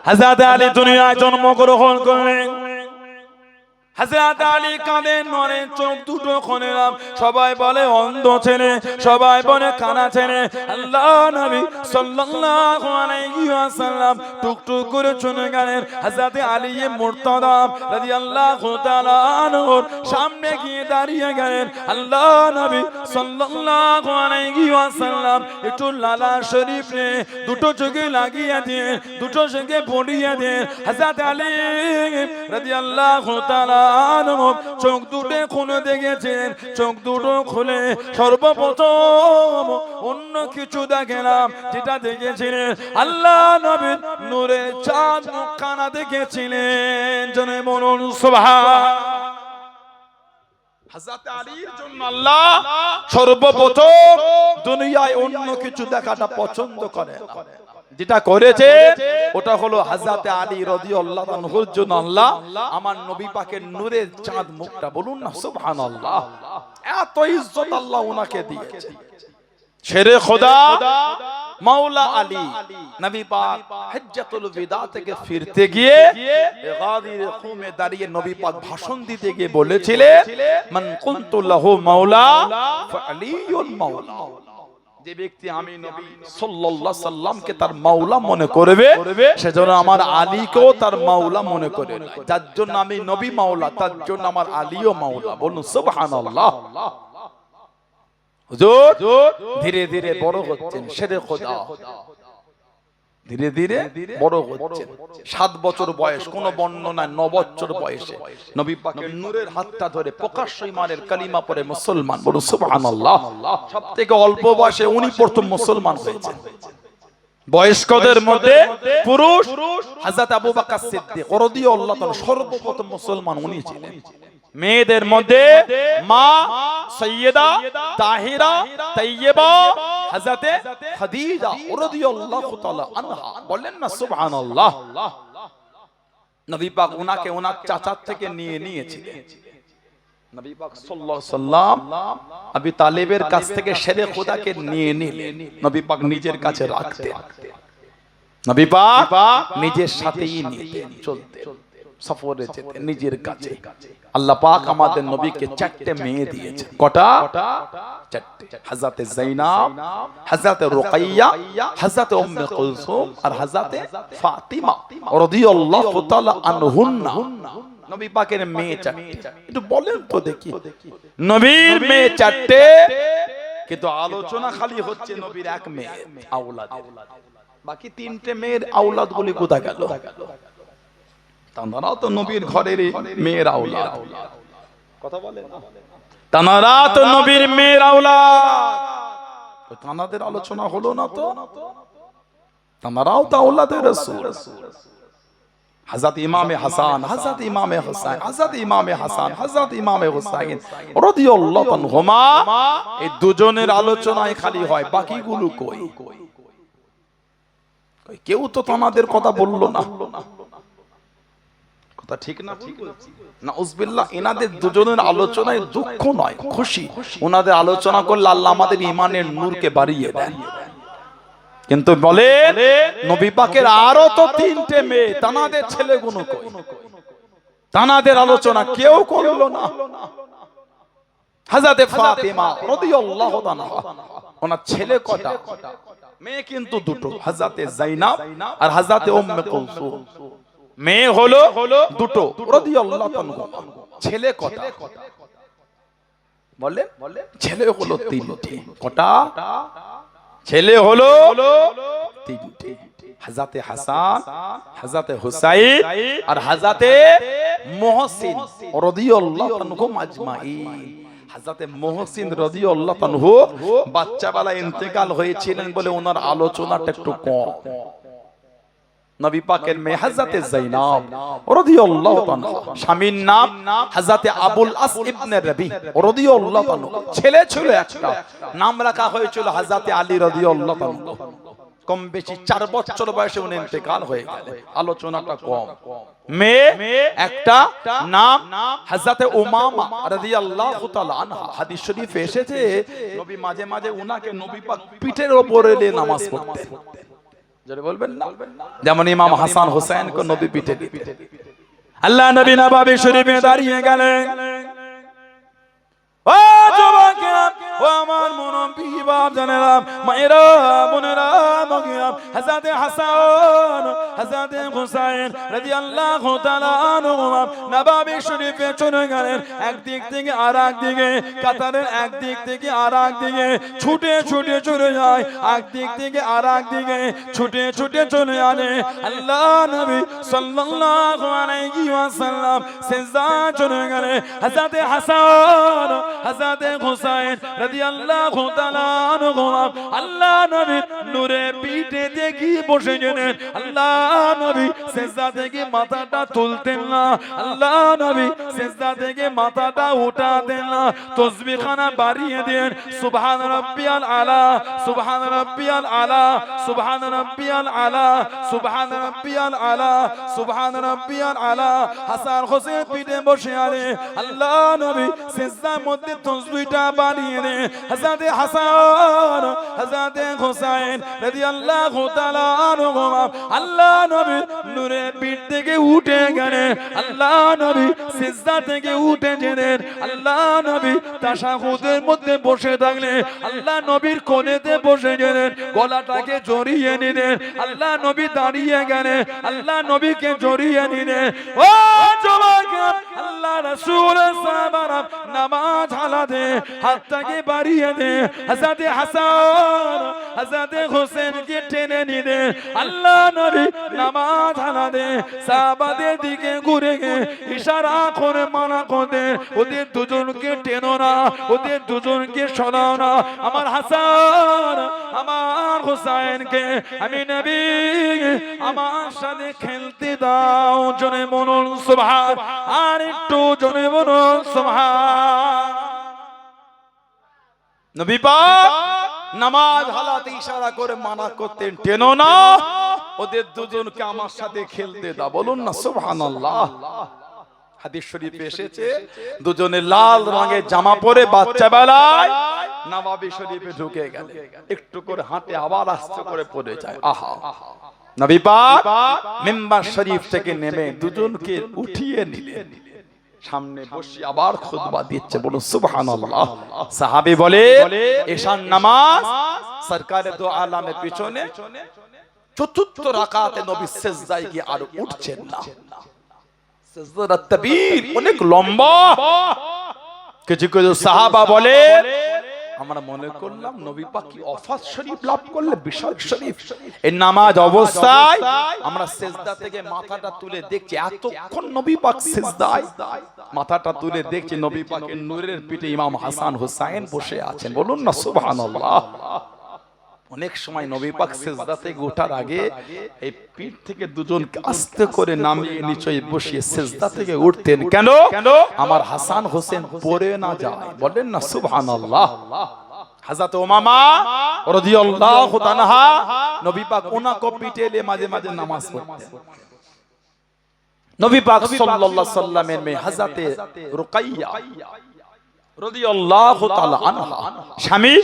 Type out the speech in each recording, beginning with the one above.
হযরত আলী দুনিয়ায় জন্মগ্রহণ করলেন। হযরত আলী কাঁদেন, নরে চোখ দুটো খোলেলাম। সবাই বলে অন্ধ ছেলে, সবাই বলে কানা ছেলে। আল্লাহ নবী সাল্লাল্লাহু আলাইহি ওয়াসাল্লাম টুকটুক করে চলে গেলেন। হযরত আলী মুর্তদা রাদিয়াল্লাহু তাআলা আনহুর সামনে গিয়ে দাঁড়িয়ে গেলেন। আল্লাহ নবী সাল্লাল্লাহু আলাইহি ওয়াসাল্লাম একটু লালা শরীফ রে দুটো চোখে লাগিয়ে দিয়ে, দুটো চোখে পড়িয়ে দিয়ে হযরত আলী রাদিয়াল্লাহু তাআলা চোখ দুটো খুলে দেখেছেন। চোখ দুটো খুলে সর্বপ্রথম অন্য কিছু দেখলাম, যেটা দেখেছিলেন আল্লাহ নবীর নূরের চাঁদ মুখখানা দেখেছিলেন। জনে বলুন সুবহান। হযরত আলীর জন্য আল্লাহ সর্বপ্রথম দুনিয়ায় অন্য কিছু দেখাটা পছন্দ করে, যেটা করেছে ওটা হলো হযরত আলী রাদিয়াল্লাহু আনহুর জন্য আল্লাহ আমার নবী পাকের নূরের চাঁদ মুখটা, বলুন না সুবহানাল্লাহ। এত ইজ্জত আল্লাহ ওনাকে দিয়েছে। শেরে খোদা মাওলা আলী নবী পাক হজ্জাতুল বিদা থেকে ফিরতে গিয়ে গাদির খুমে দাঁড়িয়ে নবী পাক ভাষণ দিতে গিয়ে বলেছিলেন, মান কুনতু লাহু মাওলা ফাআলিয়ুল মাওলা। যে ব্যক্তি আমি নবী সাল্লাল্লাহু আলাইহি সাল্লামকে তার মাওলা মনে করবে, সেজন্য আমার আলীকেও তার মাওলা মনে করে। যার জন্য আমি নবী মাওলা, তার জন্য আমার আলীও মাওলা, বলুন সুবহানাল্লাহ। হুজুর ধীরে ধীরে বড় হচ্ছেন, শেরে খোদা ধীরে ধীরে বড় হচ্ছেন। 7 বছর বয়স, কোন বর্ণনায় 9 বছর বয়সে নবী পাকের নূরের হাতটা ধরে প্রকাশ্য ইমানের কালিমা পড়ে মুসলমান, বলুন সুবহানাল্লাহ। সবথেকে অল্প বয়সে উনি প্রথম মুসলমান হয়েছেন। বয়স্কদের মধ্যে পুরুষ হযরত আবু বকর সিদ্দিক রাদিয়াল্লাহু তাআলা সর্বপ্রথম মুসলমান উনি ছিলেন। মেয়েদের মধ্যে মা সাইয়্যিদা তাহিরা তাইয়্যিবা হযরত খাদিজা রাদিয়াল্লাহু তাআলা আনহা, বলেন না সুবহানাল্লাহ। নবী পাক উনাকে ওনার চাচার থেকে নিয়ে নিয়েছিলেন। নবী পাক সাল্লাল্লাহু আলাইহি সাল্লাম আবু তালেবের কাছ থেকে শেরে খোদাকে নিয়ে নিলেন। নবী পাক নিজের কাছে রাখতেন, নবী পাক নিজের সাথেই নিতেন, চলতেন, সফরে যেতেন নিজের কাছে। আল্লাহ পাক আমাদের নবীকে 4টে মেয়ে দিয়েছেন। কটা? 4টে। হযরত যায়নাব, হযরত রুকাইয়া, হযরত উম্মে কুলসুম আর হযরত ফাতিমা রাদিয়াল্লাহু তাআলা আনহুন্না। নবী পাকের মেয়ে 4টে। একটু বলেন তো দেখি, নবীর মেয়ে 4টে, কিন্তু আলোচনা খালি হচ্ছে নবীর এক মেয়ে আওলাদ, বাকি 3টে মেয়ের আওলাদ গুলি কোথা গেল? তানারা তো নবীর ঘরের মেয়ের আওলাদ, কথা বলেন না, তানারা তো নবীর মেয়ের আওলাদ। তানাদের আলোচনা হলো না তো? তানারাও তো আওলাদের রাসূল। হযরত ইমামে হাসান, হযরত ইমামে হুসাইন, হযরত ইমামে হাসান, হযরত ইমামে হুসাইন রাদিয়াল্লাহু আনহুমা, এই দুজনের আলোচনায় খালি হয়, বাকিগুলো কই? কেউ তো তানাদের কথা বললো না। কথা ঠিক না? নাউযুবিল্লাহ। এনাদের দুজনের আলোচনায় দুঃখ নয়, খুশি। ওনাদের আলোচনা করলে আল্লাহ আমাদের ঈমানের নূরকে বাড়িয়ে দেন। কিন্তু বলে নবী পাকের আরো তো 3টে মেয়ে, তানাদের ছেলেগুলো কই? তানাদের আলোচনা কেউ করলো না। হযরত ফাতিমা রাদিয়াল্লাহু আনহা, ওনার ছেলে কটা? মেয়ে কিন্তু দুটো, হযরত যায়নাব আর হযরত উম্মে কুলসুম। মেয়ে হলো দুটো রাদিয়াল্লাহু আনহা। ছেলে কটা? বলেন। ছেলে হলো 3টে। কটা? ছেলে হলো 3টে। হযরত হাসান, হযরত হুসাইন আর হযরত মুহসিন রাদিয়াল্লাহু আনহুম আজমাইন। হযরত মুহসিন রাদিয়াল্লাহু আনহু বাচ্চাবেলায় ইন্তেকাল হয়েছিলেন বলে ওনার আলোচনাটা একটু কম। নবী পাকের মেয়ে হযরত যায়নাব রাদিয়াল্লাহু আনহা, স্বামীর নাম হযরত আবুল আস ইবনে রবি রাদিয়াল্লাহু আনহু। ছেলে ছিল একটা, নাম রাখা হয়েছিল হযরত আলী রাদিয়াল্লাহু আনহু। কম বেশি 4 বছর বয়সে উনি ইন্তেকাল হয়ে গেলেন, আলোচনাটা কম। মেয়ে একটা, নাম হযরত উমামা রাদিয়াল্লাহু তাআলা আনহা। হাদিস শরীফে এসেছে নবী মাঝে মাঝে উনাকে নবী পাক পিঠের উপরে নিয়ে নামাজ পড়তেন। যারা বলবেন না, যেমন ইমাম হাসান হোসেন কো নবী পিঠে দিতে, আল্লাহ নবী নববী শরীফে দাঁড়িয়ে গেলেন। ও যুবকেরা, ও আমার মুরব্বি বাপ জানেরা, মায়েরা, বোনেরা, মগিরা, হযরত হাসান, হযরত হুসাইন রাদিয়াল্লাহু তাআলা আনহুমা নববী শরীফে চলে গেলেন। একদিক থেকে আরেক দিকে, কাতারের একদিক থেকে আরেক দিকে ছুটে ছুটে চলে যায়, একদিক থেকে আরেক দিকে ছুটে ছুটে চলে আনে। আল্লাহ নবী সাল্লাল্লাহু আলাইহি ওয়াসাল্লাম সিজদা চলে গেলেন। হযরত হাসান, হযরত হুসাইন রাদিয়াল্লাহু তাআলা আনহুমা আল্লাহ নবী নূরে পিঠে দেখি বসে গেলেন। আল্লাহ নবী সিজদা থেকে মাথাটা তুলতেন না, আল্লাহ নবী সিজদা থেকে মাথাটা উঠাতেন না, তাসবিহখানা বাড়িয়ে দেন, সুবহান রাব্বিয়াল আলা, সুবহান রাব্বিয়াল আলা, সুবহান রাব্বিয়াল আলা, সুবহান রাব্বিয়াল আলা, সুবহান রাব্বিয়াল আলা। হাসান হোসেন পিঠে বসে আছে, আল্লাহ নবী সিজদার মধ্যে তাসবিহটা বাড়িয়ে দেন। হযরত হাসান, হযরত হুসাইন রাদিয়াল্লাহু তাআলা আনহুমা আল্লাহ নবী নূরে পিঠ থেকে উঠে গেলেন। আল্লাহ নবী সিজদা থেকে উঠে গেলেন। আল্লাহ নবী তাশাহুদের মধ্যে বসে থাকলেন। আল্লাহ নবীর কোণেতে বসে গেলেন, গলাটাকে জড়িয়ে নিলেন। আল্লাহ নবী দাঁড়িয়ে গেলেন, আল্লাহ নবীকে জড়িয়ে নিলেন। ও যুবক, আল্লাহ রাসূল সাহাবারা নামাজ হালাতে হাতটাকে বাড়িয়ে দে। হযরত হাসান, হযরত হোসেনকে টেনে নিলেন। আল্লাহ নবী নামাজ হালাতে সাহাবাদের দিকে ঘুরে গিয়ে ইশারা করে মানা করতেন, ওদের দুজনকে টেনো না, ওদের দুজনকে সরাও না। আমার হাসান, আমার হোসেনকে আমি নবী আমার সাথে খেলতে দাও। জনে বলুন সুবহান, আর একটু জনে বলুন সুবহান। নবী পাক নামাজ হালাতে ইশারা করে মানা করতেন, টেনো না, ওদের দুজনকে আমার সাথে খেলতে দাও। বলুন না সুবহানাল্লাহ। হাদিস শরীফে এসেছে, দুজনে লাল রঙের জামা পরে বাচ্চা বেলায় নববী শরীফে ঢুকে গেল, একটু করে হাঁটে আবার আস্তে করে পড়ে যায়। আহা, নবী পাক মিম্বার শরীফ থেকে নেমে দুজনকে উঠিয়ে নিলেন, সামনে বসে আবার খুতবা দিচ্ছে। বলুন সুবহানাল্লাহ। সাহাবী বলে, এশার নামাজ সরকারে দো আলমের পিছনে চতুর্থ রাকাতে নবী সিজদায় গিয়ে আর উঠছেন না। সিজদার তাকবীর অনেক লম্বা। কিছু কিছু সাহাবা বলে, আমরা মনে করলাম নবী পাক কি ওয়াফাত শরীফ লাভ করলে, বিশাল শরীফ। এই নামাজ অবস্থায় আমরা সিজদা থেকে মাথাটা তুলে দেখছি, এতক্ষণ নবী পাক সিজদায় মাথাটা তুলে দেখছি, নবী পাকের নূরের পিঠে ইমাম হাসান হুসাইন বসে আছেন। বলুন না সুবহানাল্লাহ। অনেক সময় নবী পাক সিজদা থেকে ওঠার আগে এই পিঠ থেকে দুজনকে আস্তে করে নামিয়ে নিচে বসিয়ে সিজদা থেকে উঠতেন। কেন? আমার হাসান হোসেন পড়ে না যায়। বলেন না সুবহানাল্লাহ। হযরত উমামা রাদিয়াল্লাহু তাআলা নবী পাক ওনাকে পিঠে নিয়ে মাঝে মাঝে নামাজ পড়তেন। নবী পাক সাল্লাল্লাহু আলাইহি সাল্লামের মেয়ে হযরত রুকাইয়া রাদিয়াল্লাহু তাআলা আনহা স্বামী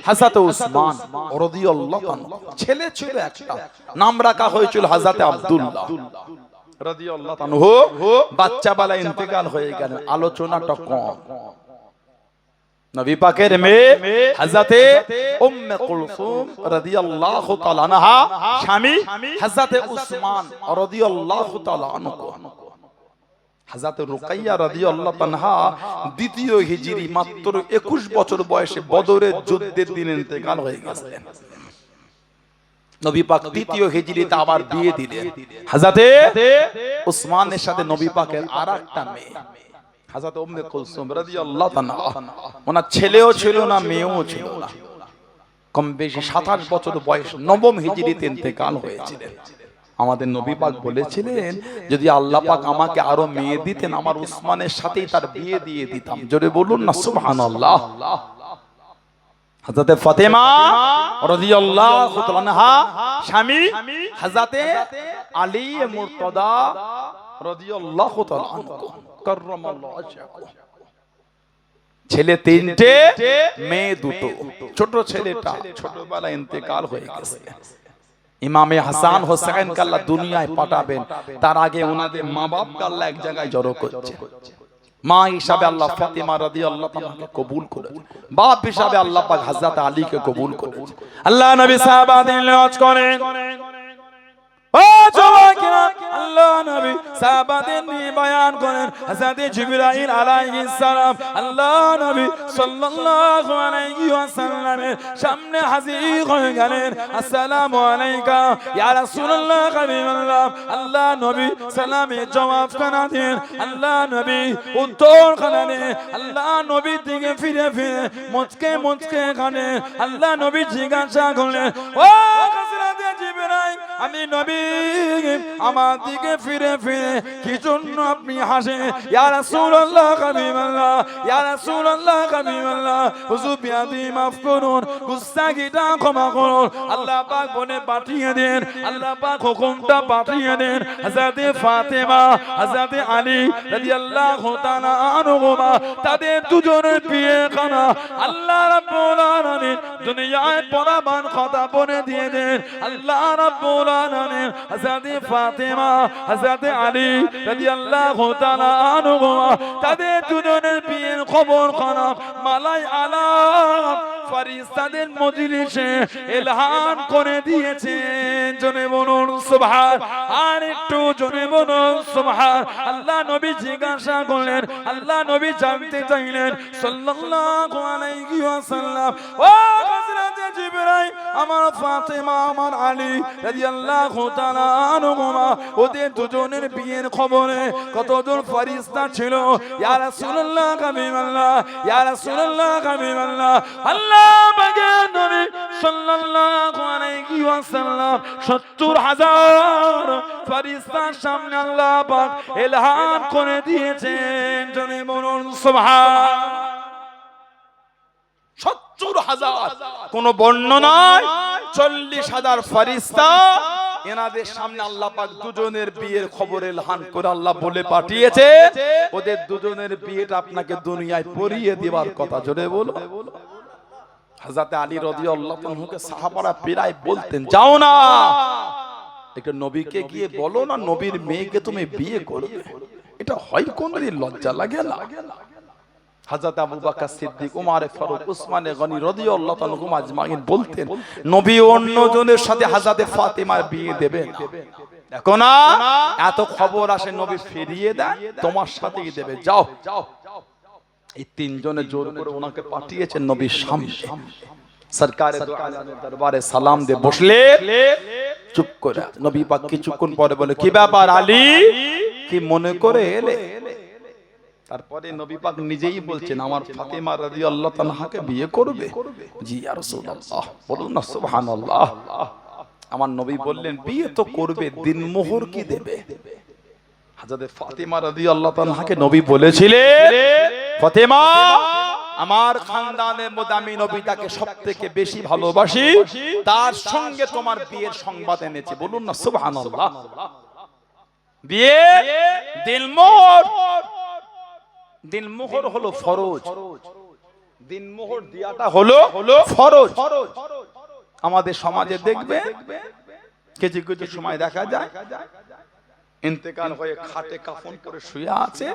হযরত উসমান রাদিয়াল্লাহু আনহু, ছেলে ছিল একটা, নাম রাখা হয়েছিল হযরত আব্দুল্লাহ রাদিয়াল্লাহু আনহু। বাচ্চা বেলা ইন্তেকাল হয়ে গেল, আলোচনাটা কম। নবী পাকের মেয়ে হযরত উম্মে কুলসুম রাদিয়াল্লাহু তাআলা আনহা স্বামী হযরত উসমান রাদিয়াল্লাহু তাআলা আনহু। হযরত রুকাইয়া রাদিয়াল্লাহু তাআলা দ্বিতীয় হিজরি মাত্র 21 বছর বয়সে বদরের যুদ্ধের দিন ইন্তেকাল হয়ে গেছেন। নবী পাক দ্বিতীয় হিজরিতে আবার বিয়ে দিলেন হযরত উসমানের সাথে। নবী পাকের আরেকটা মেয়ে হযরত উম্মে কুলসুম রাদিয়াল্লাহু তাআলা, ওনার ছেলেও ছিল না, মেয়েও ছিল না, কম বেশি 27 বছর বয়স, নবম হিজরিতে ইন্তেকাল হয়েছিলেন। আমাদের নবী পাক বলেছিলেন, যদি আল্লাহ পাক আমাকে আরো মেয়ে দিতেন, আমার উসমানের সাথেই তার বিয়ে দিয়ে দিতাম। জোরে বলুন না সুবহানাল্লাহ। হযরত ফাতেমা রাদিয়াল্লাহু তাআলা আনহা স্বামী হযরত আলী মুর্তদা রাদিয়াল্লাহু তাআলা আনহু কাররামাল্লাহু ওয়াজহাহু। ছেলে তিনটে, মেয়ে দুটো। ছোট ছেলেটা ছোটবেলায় ইন্তেকাল হয়ে গেছে। ইমামে হাসান হোসেনকে আল্লাহ দুনিয়ায় পাঠাবেন, তার আগে ওনাদের মা বাপকে আল্লাহ এক জায়গায় জড়ো করছে। মা হিসাবে আল্লাহ ফাতিমা রাদিয়াল্লাহু তাআলাকে কবুল করেছেন, বাপ হিসাবে আল্লাহ পাক হযরত আলীকে কবুল করেছেন। আল্লাহ নবী সাহাবাদের লজ করেন। ও জওয়াকেরা, আল্লাহ নবী সাহাবাদের নিয়ে বয়ান করেন। হযরত জিবরাইল আলাইহিস সালাম আল্লাহ নবী সাল্লাল্লাহু আলাইহি ওয়াসাল্লামের সামনে হাজির হয়ে গেলেন। আসসালামু আলাইকা ইয়া রাসূলুল্লাহ হাবিবাল্লাহ। আল্লাহ নবী সালামের জবাব কানা দেন, আল্লাহ নবী উত্তর কানা দেন। আল্লাহ নবী দিকে ফিরে ফিরে মুচকে মুচকে কানে। আল্লাহ নবী জিজ্ঞাসা করলেন, ও হযরত জিবরাইল, আমি নবী আমার দিকে ফিরে ফিরে কি জন্য আপনি হাসেন? ইয়া রাসূলুল্লাহ হাবিবাল্লাহ, ইয়া রাসূলুল্লাহ হাবিবাল্লাহ, হুজুর বিয়াদি মাফ করুন, গুস্তাখিটা ক্ষমা করুন। আল্লাহ পাক বলে পাঠিয়ে দেন, আল্লাহ পাক হুকুমটা পাঠিয়ে দেন। হযরত ফাতেমা, হযরত আলী রাদিয়াল্লাহু তাআলা আনহুমা, তাদের দুজনের বিয়ে খানা আল্লাহ রাব্বুল আলামিন দুনিয়ায় পরাবান কথা বলে দিয়ে দেন। আল্লাহ রাব্বুল আলামিন হযরত ফাতেমা, হযরত আলী রাদিয়াল্লাহু তাআলা আনহুমা, তাদের দুজনের বিয়ের খবর খানা মালাই আলাম ফেরেশতাদের মজলিসে এলান করে দিয়েছেন। জোরে বলুন সুবহান, আর একটু জোরে বলুন সুবহান। আল্লাহ নবী জিজ্ঞাসা করলেন, আল্লাহ নবী জানতে চাইলেন সাল্লাল্লাহু আলাইহি ওয়াসাল্লাম, ও হযরত জিবরাইল, আমার ফাতেমা, আমার আলী রাদিয়াল্লাহু তাআলা আনহুমা, ওদের দুজনের বিয়ের খবরে কতজন ফেরেশতা ছিল? ইয়া রাসূলুল্লাহ হাবিবাল্লাহ, ইয়া রাসূলুল্লাহ হাবিবাল্লাহ, আল্লাহ পাকের নবী সাল্লাল্লাহু আলাইহি ওয়াসাল্লাম ৭০,০০০ ফেরেশতার সামনে আল্লাহ পাক এলান করে দিয়েছেন। জনে বলুন সুবহান। ৭০,০০০, কোন বর্ণনায় ৪০,০০০ ফেরেশতা এনাদের সামনে আল্লাহ পাক দুজনের বিয়ের খবর এলান করে আল্লাহ বলে পাঠিয়েছে, ওদের দুজনের বিয়েটা আপনাকে দুনিয়ায় পরিয়ে দেওয়ার কথা। জোরে বলো। হযরত আলী রাদিয়াল্লাহু আনহুকে সাহাবারা প্রায় বলতেন, যাও না, একটা নবীকে গিয়ে বলো না নবীর মেয়েকে তুমি বিয়ে করবে। এটা হয় কোনদিন লজ্জা লাগে না? হযরত আবু বকর সিদ্দিক, উমর ফারুক, উসমান গনি রাদিয়াল্লাহু আনহুম আজমাইন বলতেন, নবী অন্য জনের সাথে হযরত ফাতেমার বিয়ে দেবে না। দেখো না, এত খবর আসে, নবী ফিরিয়ে দেন, তোমার সাথেই দেবে, যাও। এই তিনজনে জোর করে ওনাকে পাঠিয়েছেন নবীর সামনে। সরকারে দু আলমের দরবারে সালাম দিয়ে বসলে, চুপ করে নবী পাক কিছুক্ষণ পরে বলে, কি ব্যাপার আলী, কি মনে করে এলে? তারপরে নবী পাক নিজেই বলছেন, আমার ফাতেমা রাদিয়াল্লাহু তাআলাকে বিয়ে করবে। জি ইয়া রাসূলুল্লাহ, বলুন না সুবহানাল্লাহ। আমার নবী বললেন, বিয়ে তো করবে, দিনমোহর কি দেবে? হযরত ফাতেমা রাদিয়াল্লাহু তাআলাকে নবী বলেছিলেন, ফাতেমা, আমার খানদানের মধ্যে আমি নবীটাকে সবথেকে বেশি ভালোবাসি, তার সঙ্গে তোমার বিয়ের সংবাদ এনেছি। বলুন না সুবহানাল্লাহ। বিয়ে দিনমোহর, দিনমোহর হলো ফরজ, দিনমোহর দেয়াটা হলো ফরজ। আমাদের সমাজে দেখবে কিছু কিছু সময় দেখা যায় ইন্তেকাল হয়ে খাটে কাফন করে শুয়ে আছে,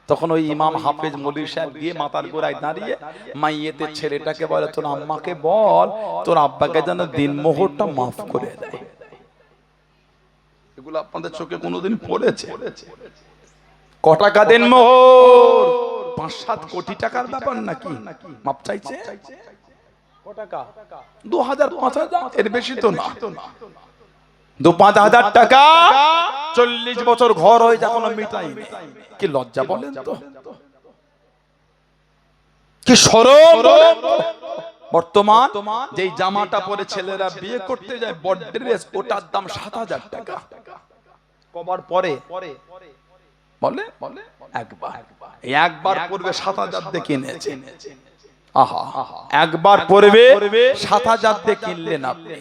তখন ওই ইমাম হাফেজ মৌলভী সাহেব গিয়ে মাথার গোড়ায় দাঁড়িয়ে মাইয়েতের ছেলেটাকে বলে, তোর আম্মাকে বল তোর আব্বাকে যেন দিনমোহরটা মাফ করে দেয়। এগুলো আপনাদের চোখে কোনোদিন পড়েছে? ক টাকা দিনমোহর? ৫-৭ কোটি টাকার ব্যাপার নাকি? মাপ চাইছে ক টাকা? ২,০০০-৫,০০০, এর বেশি তো না। ২-৫,০০০ টাকা ৪০ বছর ঘর হয়ে যা কোনো মিটাইনি। কি লজ্জা বলেন তো, কি শরম বলেন তো। বর্তমান যেই জামাটা পরে ছেলেরা বিয়ে করতে যায়, বড় ড্রেস, ওটার দাম ৭,০০০ টাকা। কবার পরে বলে? একবার পড়বে ৭,০০০ দিয়ে কিনেছে। আহা, একবার পড়বে ৭,০০০ দিয়ে কিনলেন আপনি,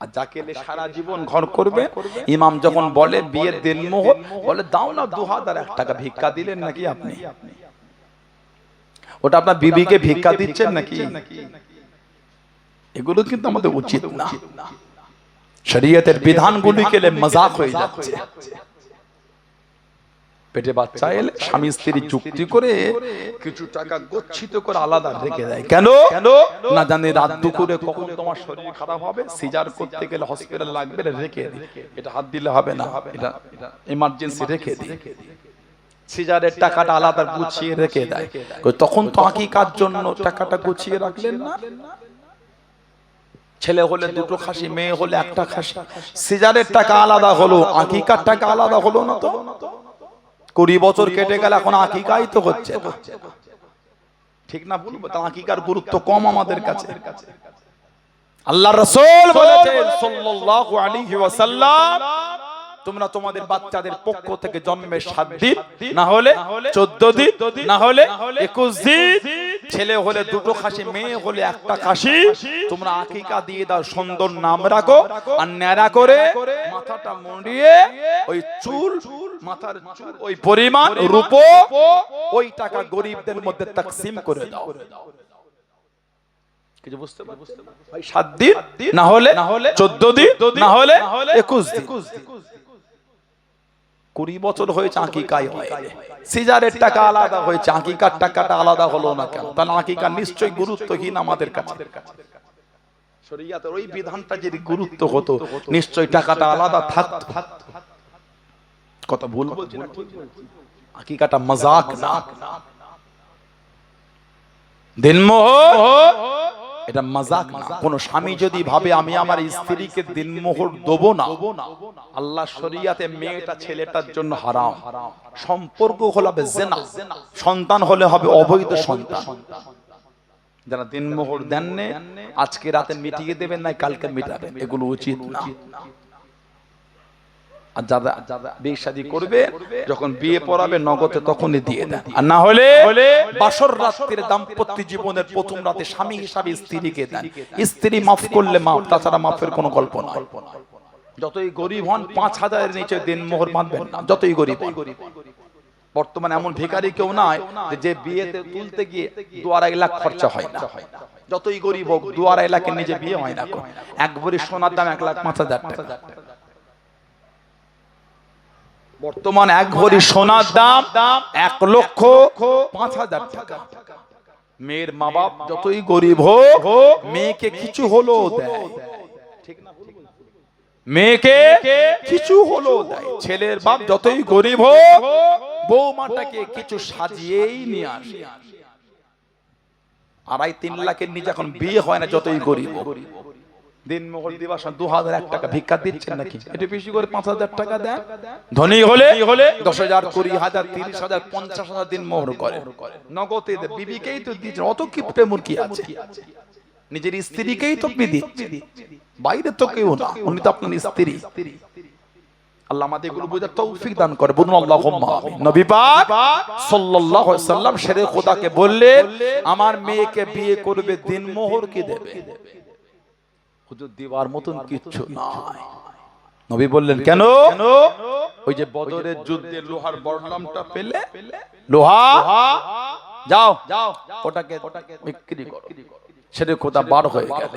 আর যাকে সারা জীবন ঘর করবে। ইমাম যখন বলে বিয়ের দিনমোহর, বলে দাও না ২,০০০ টাকা। ভিক্ষা দিলেন নাকি আপনি? ওটা আপনার বিবিকে ভিক্ষা দিচ্ছেন নাকি? এগুলো কিন্তু আমাদের উচিত না। শরীয়তের বিধানগুলি কেলে মজাক হয়ে যাচ্ছে। পেটে বাচ্চা এলে স্বামী স্ত্রী চুক্তি করে কিছু টাকা গচ্ছিত করে আলাদা রেখে দেয়। কেন? না জানি রাত দুপুরে কখন তোমার শরীর খারাপ হবে, সিজার করতে গেলে হসপিটাল লাগবে, রেখে দিই, এটা হাত দিলে হবে না, এটা ইমার্জেন্সি রেখে দিই। সিজারের টাকাটা আলাদা গুছিয়ে রেখে দেয়। তখন তো আকিকার জন্য টাকাটা গুছিয়ে রাখলেন না? ছেলে হলে দুটো খাসি, মেয়ে হলে একটা খাসি, সিজারের টাকা আলাদা হলো, আকিকার টাকা আলাদা হলো না তো? 20 বছর কেটে গেল, এখন আকিকাই তো হচ্ছে না। ঠিক না বলবো? তা আকিকার গুরুত্ব কম আমাদের কাছে। আল্লাহর রাসূল বলেছেন সাল্লাল্লাহু আলাইহি ওয়াসাল্লাম, তোমরা তোমাদের বাচ্চাদের পক্ষ থেকে জন্মের 7 দিন, না হলে 14 দিন, না হলে 21 দিন, ছেলে হলে দুটো খাসি, মেয়ে হলে একটা খাসি, তোমরা আকিকা দিয়ে দাও, সুন্দর নাম রাখো, আর ন্যাড়া করে মাথাটা মুড়িয়ে ওই চুল, মাথার চুল ওই পরিমাণ রূপো, ওই টাকা গরিবদের মধ্যে তাকসিম করে দাও। কিছু বুঝতে পারছেন? ভাই 7 দিন, না হলে 14 দিন, না হলে 21 দিন। 20 বছর হয়েছে আকিকাই হয়, সিজারের টাকা আলাদা হয়েছে, আকিকার টাকাটা আলাদা হলো না কেন? তাহলে আকিকা নিশ্চয়ই গুরুত্বহীন আমাদের কাছে। শরীয়তের ওই বিধানটা যদি গুরুত্ব হতো, নিশ্চয়ই টাকাটা আলাদা থাকতো। কথা ভুল বলছি না? আকিকাটা মজাক না, দিনমোহর এটা মজাক না। কোন স্বামী যদি ভাবে আমি আমার স্ত্রীকে দিনমোহর দেবো না, আল্লাহ শরীয়তে মেয়েটা ছেলেটার জন্য হারাম। সম্পর্ক হলে হবে জিনা, সন্তান হলে হবে অবৈধ সন্তান। যারা দিনমোহর দেননি, আজকে রাতে মিটিয়ে দেবেন, না কালকে মিটাবেন, এগুলো উচিত না। আর যারা বিয়ে শাদী করবে, যখন বিয়ে পড়াবে নগদে তখনই দিয়ে দেন। আর না হলে বাসর রাতের দাম্পত্য জীবনের প্রথম রাতে স্বামী হিসাবে স্ত্রীকে দেন। স্ত্রী মাফ করলে মাফ, তাছাড়া মাফের কোনো গল্প নয়। যতই গরিব হন, 5000-এর নিচে দিনমোহর বাঁধবেন না, যতই গরিব হন। বর্তমানে এমন ভিখারি কেউ নাই যে বিয়েতে তুলতে গিয়ে 2-2.5 লাখ খরচা হয় না। যতই গরিব হোক, 2-2.5 লাখের নিচে বিয়ে হয় না। এক ভরি সোনার দাম 1,05,000 টাকা। বর্তমান এক ভরি সোনার দাম 1,05,000 টাকা। মেয়ের মা বাপ যতই গরিব হোক, মেয়েকে কিছু হলো দেয়, ঠিক না? মেয়েকে কিছু হলো দেয়। ছেলের বাপ যতই গরিব হোক, বৌমাটাকে কিছু সাজিয়েই নিয়ে আসে। 2.5-3 লাখের নিচে এখন বিয়ে হয় না, যতই গরিব হোক। দিনমোহর দিবস 2001 টাকা ভিক্ষা দিচ্ছেন নাকি? এটা বেশি করে 5,000 টাকা দেন। ধনী হলে 10,000, 20,000, 30,000, 50,000 দিনমোহর করে নগদে। বিবিকেই তো দিচ্ছেন, অত কি প্রেমর কি আছে? নিজের স্ত্রীকেই তো আপনি দিচ্ছেন, বাইরে তো কেউ না, উনি তো আপনার স্ত্রী। আল্লাহ আমাদের এগুলো বোঝার তৌফিক দান করে, বলুন আল্লাহুম্মা আমিন। নবী পাক সাল্লাল্লাহু আলাইহি ওয়াসাল্লাম শেরে খোদাকে বললেন, আমার মেয়েকে বিয়ে করবে, দিনমোহর কি দেবে? হুজুর দিবার মতন কিচ্ছু নাই। নবী বললেন, কেন? ওই যে বদরের যুদ্ধে লোহার বর্ণমটা পেলে, লোহা যাও ওটাকে বিক্রি করো। সেটা খোদা বার হয়ে গেল।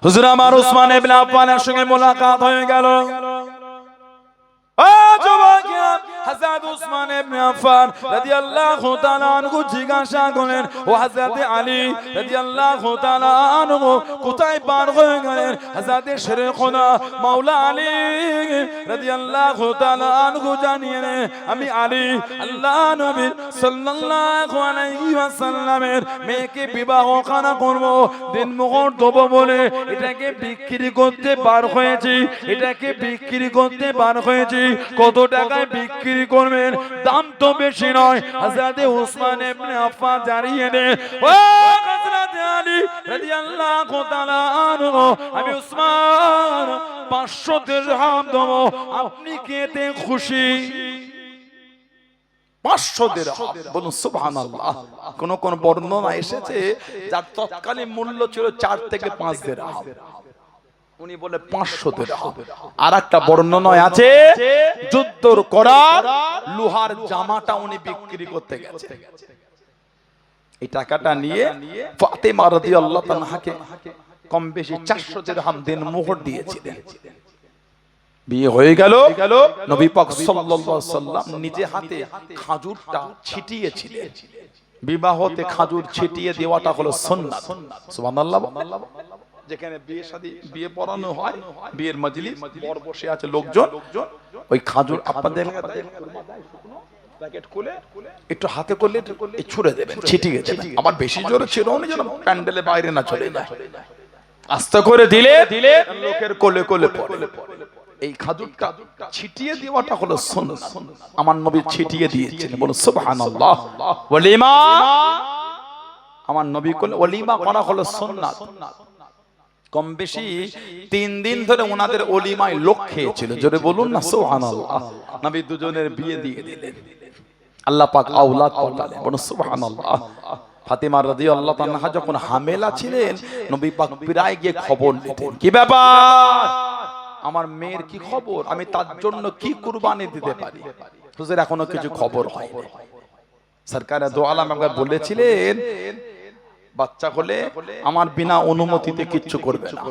হুজুর আমার উসমান ইবনে আফফানের সঙ্গে মোলাকাত হয়ে গেল। হযরত উসমান ইবনে আফফান রাদিয়াল্লাহু তাআলা আনহু জিজ্ঞাসা করলেন, ও হযরত আলী রাদিয়াল্লাহু তাআলা আনহু কোথায় পার হয়ে গেলেন? হযরত শেরে খোদা মাওলা আলী রাদিয়াল্লাহু তাআলা আনহু জানিয়ে, আমি আলী আল্লাহ নবী সাল্লাল্লাহু আলাইহি ওয়াসাল্লামের মেয়েকে বিবাহ খানা করব, দিনমোহর দেব বলে এটাকে বিক্রি করতে বার হয়েছি, এটাকে বিক্রি করতে বার হয়েছি। কত টাকায় বিক্রি করবেন? দাম তো বেশি নয়। হযরত উসমান ইবনে আফফান জানিয়ে দেন, ও হযরত আলী রাদিয়াল্লাহু তাআলা আনহু, আমি উসমান 500 দিরহাম দেব, আপনি কি এতে খুশি? 500 দিরহাম, বলুন সুবহানাল্লাহ। কোন কোন বর্ণনা এসেছে যার তৎকালীন মূল্য ছিল 4 থেকে 5 দিরহাম, উনি বলে 500 দিরহাম। আর একটা বর্ণনায় আছে যুদ্ধর করার লোহার জামাটা উনি বিক্রি করতে গেছে। এই টাকাটা নিয়ে ফাতেমা রাদিয়াল্লাহু আনহাকে কম বেশি 400 দিরহাম দিন মোহর দিয়েছিলেন। বিয়ে হয়ে গেল, নবী পাক সাল্লাল্লাহু আলাইহি সাল্লাম নিজে হাতে খাজুরটা ছিটিয়েছিলেন। বিবাহতে খাজুর ছিটিয়ে দেওয়াটা হলো সুন্নাত। সুবহানাল্লাহ। যেখানে বিয়ে শাদী বিয়ে পড়ানো হয়, বিয়ের মজলিস, বর বসে আছে লোকজন, ওই খাজুর আপনাদের প্যাকেট খুলে একটু হাতে করলে ছুঁড়ে দেবেন, ছিটিয়ে দেবেন। আবার বেশি জোরে ছিড়ও না, যেন প্যান্ডেলের বাইরে না চলে যায়। আস্তে করে দিলে লোকের কোলে কোলে পড়ে। এই খাজুরটা ছিটিয়ে দেওয়াটা হলো সুন্নাত। আমার নবী ছিটিয়ে দিয়েছেন, বলুন সুবহানাল্লাহ। ওয়ালিমা, আমার নবী কোলে ওয়ালিমা করা হলো সুন্নাত। কম বেশি 3 দিন ধরে ওনাদের ওলিমায় লোক খেয়েছিল। জোরে বলুন না সুবহানাল্লাহ। নবী দুজনের বিয়ে দিয়ে দিলেন, আল্লাহ পাক আওলাদ পাঠালেন, বলুন সুবহানাল্লাহ। ফাতিমা রাদিয়াল্লাহু তাআলা যখন হামেলা ছিলেন, নবী পাক প্রায় গিয়ে খবর নিতেন, কি ব্যাপার, আমার মেয়ের কি খবর, আমি তার জন্য কি কুরবানি দিতে পারি। হুজুর এখনো কিছু খবর হয়নি। সরকারে দো আলম একবার বলেছিলেন, বাচ্চা হলে আমার বিনা অনুমতিতে কিচ্ছু করবে না,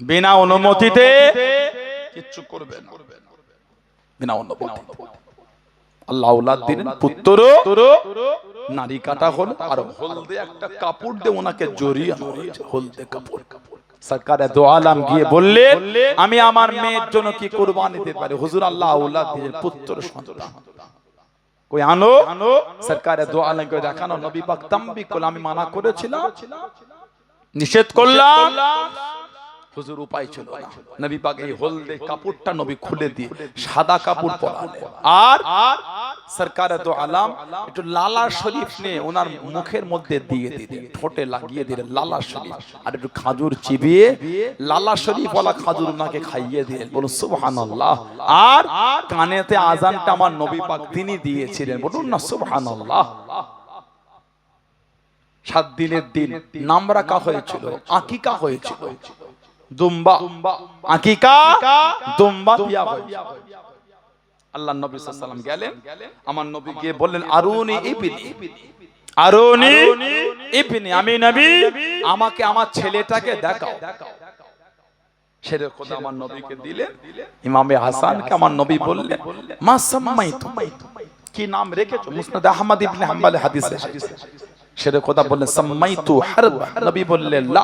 বিনা অনুমতিতে কিচ্ছু করবে না, বিনা অনুমতি। আল্লাহ আওলাদ দিলেন, পুত্র নারী কাটা হলো, আর হলদে একটা কাপড় দিয়ে ওনাকে জড়িয়ে আনা হয়েছে, হলদে কাপড়। সরকারে দো আলম গিয়ে বললেন, আমি আমার মেয়ের জন্য কি কুরবানি দিতে পারি। হুজুর আল্লাহ আওলাদ দিলেন, পুত্র সন্তান। কই আনো, সরকারে দো আলমকে দেখানো। নবী পাক তাম্বি করলেন, আমি মানা করেছিলাম, নিষেধ করলাম, হুজুর উপায় ছিল না। নবী পাক এই হলদে কাপড়টা নবী খুলে দিয়ে সাদা কাপড় পরালেন, আর সরকারে দো আলম একটু লালা শরীফ নিয়ে ওনার মুখের মধ্যে দিয়ে দিলেন, ঠোঁটে লাগিয়ে দিলেন লালা শরীফ, আর একটু খাজুর চিবিয়ে লালা শরীফ ওয়ালা খাজুর ওনাকে খাইয়ে দিলেন, বলুন সুবহানাল্লাহ। আর কানেতে আজানটা আমার নবী পাক তিনি দিয়েছিলেন, বলুন না সুবহানাল্লাহ। 7 দিনের দিন নাম রাখা হয়েছিল, আকিকা হয়েছিল, দুম্বা, আকিকা দুম্বা দেয়া হয়েছে। আল্লাহ নবী সাল্লাল্লাহু আলাইহি ওয়াসাল্লাম গেলেন, আমার নবী গিয়ে বললেন, আরুনি ইবনি, আরুনি ইবনি, আমি নবী, আমাকে আমার ছেলেটাকে দেখাও। ছেলে খোদা আমার নবীকে দিলেন। ইমামে হাসানকে আমার নবী বললেন, মা সাম্মাইতু, কি নাম রেখেছো। মুসনাদ আহমদ ইবনে হাম্বল হাদিসে ছেলে খোদা বললেন, সাম্মাইতু হারব। নবী বললেন, লা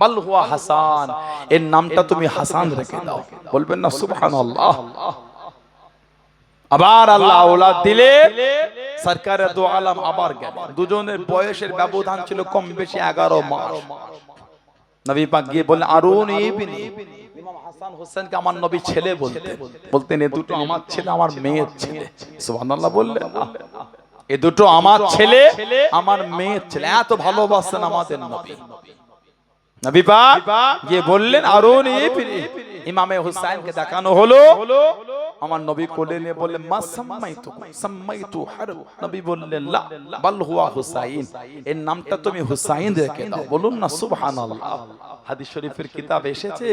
বাল হুয়া হাসান, এর নামটা তুমি হাসান রেখে দাও। বলবেন না সুবহানাল্লাহ। আবার আল্লাহ আওলাদ দিলে, সরকারে দো আলম আবার গেলেন। দুজনের বয়সের ব্যবধান ছিল কম বেশি 11 মাস। নবী পাক গিয়ে বললেন, আরুনি ইবনি, ইমাম হাসান হোসেনকে আমার নবী ছেলে বলতেন, এ দুটো আমার ছেলে, আমার মেয়ের ছেলে। সুবহানাল্লাহ বললেন না, এ দুটো আমার ছেলে, আমার মেয়ের ছেলে। এত ভালোবাসেন আমাদের নবী। নবী পাক গিয়ে বললেন, আরুনি ইবনি, ইমামে হুসাইনকে দেখানো হলো। আমার নবী কোলে নিয়ে বললেন, মা সাম্মাইতু, সাম্মাইতু হারব। নবী বললেন, লা বাল হুয়া হুসাইন, এর নামটা তুমি হুসাইন রেখে দাও। বলুন না সুবহানাল্লাহ। হাদিস শরীফের কিতাবে এসেছে,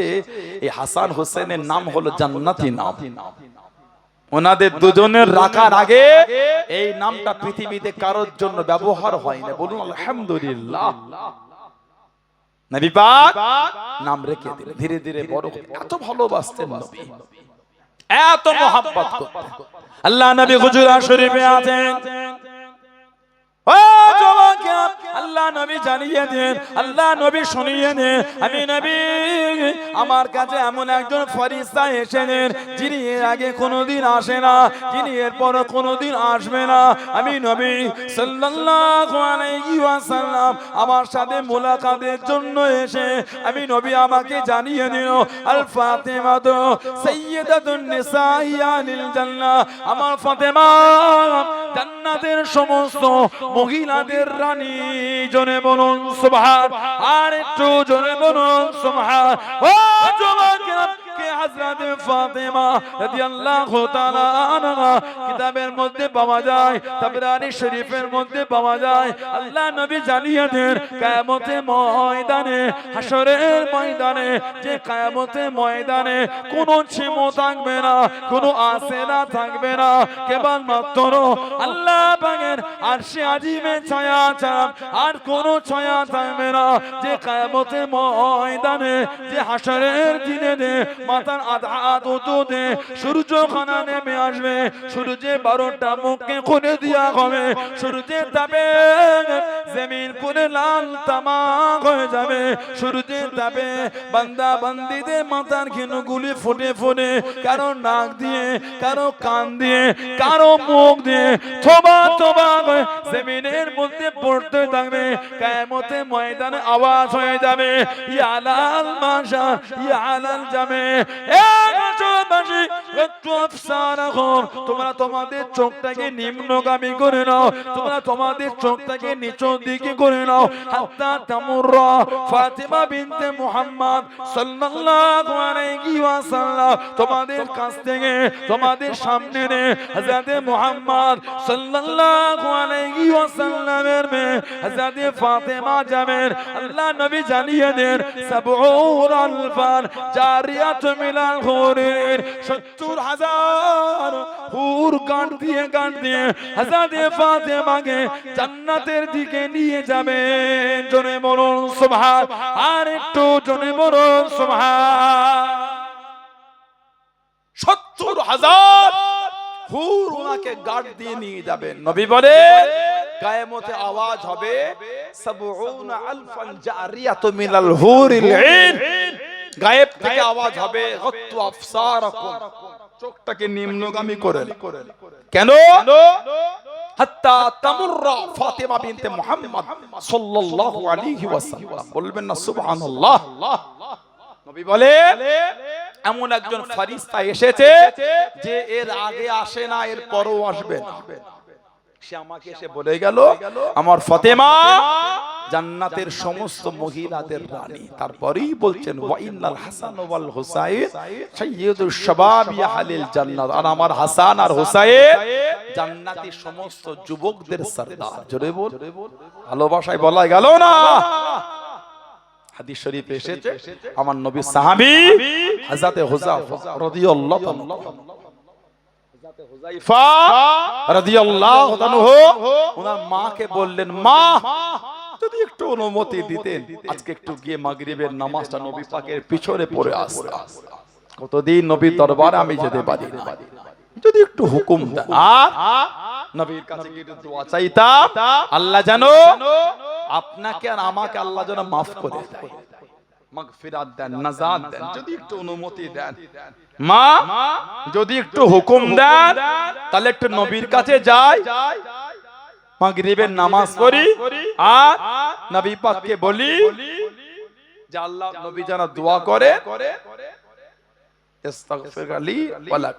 এই হাসান হোসেনের নাম হলো জান্নাতি নাম। ওনাদের দুজনের রাখার আগে এই নামটা পৃথিবীতে কারোর জন্য ব্যবহার হয় না। বলুন আলহামদুলিল্লাহ। নবী পাক নাম রেখে দিলেন। ধীরে ধীরে বড়, এত ভালোবাসতেন নবী, এত মোহাব্বত করতেন। আল্লাহ নবী হুজুরা শরীফে আছেন, ও জওয়ানকে আল্লাহ নবী জানিয়ে দেন, আল্লাহ নবী শুনিয়ে দেন, আমি নবী, আমার কাছে এমন একজন ফেরেশতা এসেছেন, যিনি এর আগে কোনোদিন আসে না, যিনি এরপর কোনোদিন আসবে না। আমি নবী সাল্লাল্লাহু আলাইহি ওয়াসাল্লাম আমার সাথে মুলাকাতের জন্য এসে আমি নবী আমাকে জানিয়ে দিল, আল ফাতিমা তো সাইয়্যিদাতুন নিসাই আলিল জান্নাহ, আমার ফাতেমা জান্নাতের সমস্ত মহিলাদের রানী। জনে বলুন সুবহান, আর একটু জনে বলুন সুবহান। ও যুবকেরা, কে হযরত ফাতেমা রাদিয়াল্লাহু তাআলা আনহা কিতাবের মধ্যে পাওয়া যায়, তাবরানী শরীফের মধ্যে পাওয়া যায়। আল্লাহ নবী জানিয়ে দেন কিয়ামতের ময়দানে, হাশরের ময়দানে, যে কিয়ামতের ময়দানে কোনো ছিমো থাকবে না, কোনো আসেনা থাকবে না, কেবলমাত্র আল্লাহ পাকের আরশে আজিমে ছায়া ছাড়া আর কোনো ছায়া থাকবে না। যে কিয়ামতের ময়দানে, যে হাশরের দিনে মাথার আধা উঁচুতে সূর্যখানা নেমে আসবে, সূর্যে 12টা মুখকে খুলে দেওয়া হবে, সূর্যের তাপে জমিন পুরো লাল তামাক হয়ে যাবে, সূর্যের তাপে বান্দা বান্দীদের মাথার ঘিনুগুলি ফুটে ফুটে কারো নাক দিয়ে, কারো কান দিয়ে, কারো মুখ দিয়ে থোবা থোবা করে জমিনের মধ্যে পড়তে থাকবে। কিয়ামতের ময়দানে আওয়াজ হয়ে যাবে, ইয়া লাল মাশা ইয়া লাল জামে, তোমরা তোমাদের চোখটাকে নিম্নগামী করে নাও, তোমরা তোমাদের চোখটাকে নিচের দিকে করে নাও। হাত্তা তামুররা ফাতিমা বিনতে মুহাম্মদ সাল্লাল্লাহু আলাইহি ওয়াসাল্লাম তোমাদের কাছ থেকে, তোমাদের সামনে হযরত মুহাম্মদ সাল্লাল্লাহু আলাইহি ওয়াসাল্লামের মেয়ে হযরত ফাতেমা যাবেন। আল্লাহ নবী জানিয়ে দেন 70 আলফান জারিয়াত মিনাল হুরিন, 70,000 হুর গান দিয়ে হযরত ফাতেমাকে জান্নাতের দিকে নিয়ে যাবেন। জোরে বলুন সুবহান, আর একটু জোরে বলুন সুবহান। 70,000 হুর ওনাকে গার্ড দিয়ে নিয়ে যাবেন। নবী বলে কিয়ামতে আওয়াজ হবে 70 আলফান জারিয়াত মিনাল হুরিল আইন, গায়েব থেকে আওয়াজ হবে গত্তু আফসারাকুম, চোখটাকে নিম্নগামী করে। কেন? হাত্তা তামুররা ফাতিমা বিনতে মুহাম্মদ সাল্লাল্লাহু আলাইহি ওয়াসাল্লাম। বলবেন না সুবহানাল্লাহ? নবী বলে এমন একজন ফেরেশতা এসেছে যে এর আগে আসে না, এর পরেও আসবে না। সে আমাকে এসে বলে গেল, আমার ফাতেমা জান্নাতের সমস্ত মহিলাদের রানী। তারপরেই বলছেন ওয়া ইন্নাল হাসান ওয়াল হুসাইন সাইয়্যিদুশ শাবাব আহলিল জান্নাত, আর আমার হাসান আর হুসাইন জান্নাতি সমস্ত যুবকদের সরদার। জোরে বল, ভালোবাসায় বলা গেল না। হাদিস শরীফে এসেছে আমার নবীর সাহাবী হযরত হুযায়ফা রাদিয়াল্লাহু আনহু, হুযায়ফা রাদিয়াল্লাহু আনহু ওনার মাকে বললেন, মা যদি একটু অনুমতি দিতেন আজকে একটু গিয়ে মাগরিবের নামাজটা নবী পাকের পিছনে পড়ে আসতাম। কতদিন নবীর দরবারে আমি যেতে পারি না, যদি একটু হুকুম দেন। আর নবীর কাছে গিয়ে দোয়া চাইতাম, আল্লাহ জানো আপনাকে আর আমাকে আল্লাহ যেন মাফ করে দেয়, মাগফিরাত দেন, নাজাত দেন, যদি একটু অনুমতি দেন। মা যদি একটু হুকুম দেন তাহলে একটু নবীর কাছে যাই, মাগরিবের নামাজ পড়ি, আর নবী পাককে বলি যে আল্লাহ নবী যেন দোয়া করে, ইস্তাগফির লি ওয়া লাক,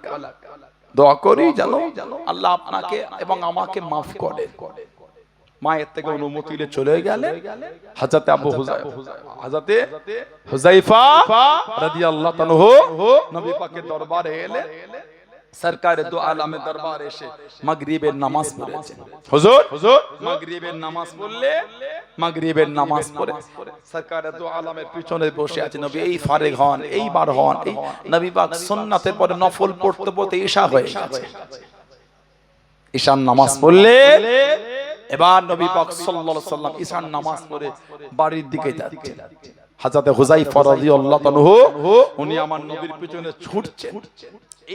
দোয়া করি যেন আল্লাহ আপনাকে এবং আমাকে মাফ করে। মায়ের থেকে অনুমতি নিয়ে চলে গেলেন হযরত আবু হযরত হুযায়ফা রাদিয়াল্লাহু আনহু নবী পাকের দরবারে এলেন। সরকারে দু আলমের দরবারে এসে মাগরিবের নামাজ পড়েছেন। হুজুর মাগরিবের নামাজ পড়লে, মাগরিবের নামাজ পড়ে সরকারে দু আলমের পিছনে বসে আছেন। নবী এই ফারেগ হন, এই বার হন, এই নবী পাক সুন্নাতের পরে নফল পড়তে পড়তে ঈশা হয়ে গেছে। ঈশার নামাজ পড়লে এবার নবী পাক সাল্লাল্লাহু আলাইহি ওয়াসাল্লাম ঈশার নামাজ পড়ে বাড়ির দিকে যাচ্ছেন। হযরত হুযায়ফা রাদিয়াল্লাহু আনহু উনি আমার নবীর পিছনে ছুটছেন।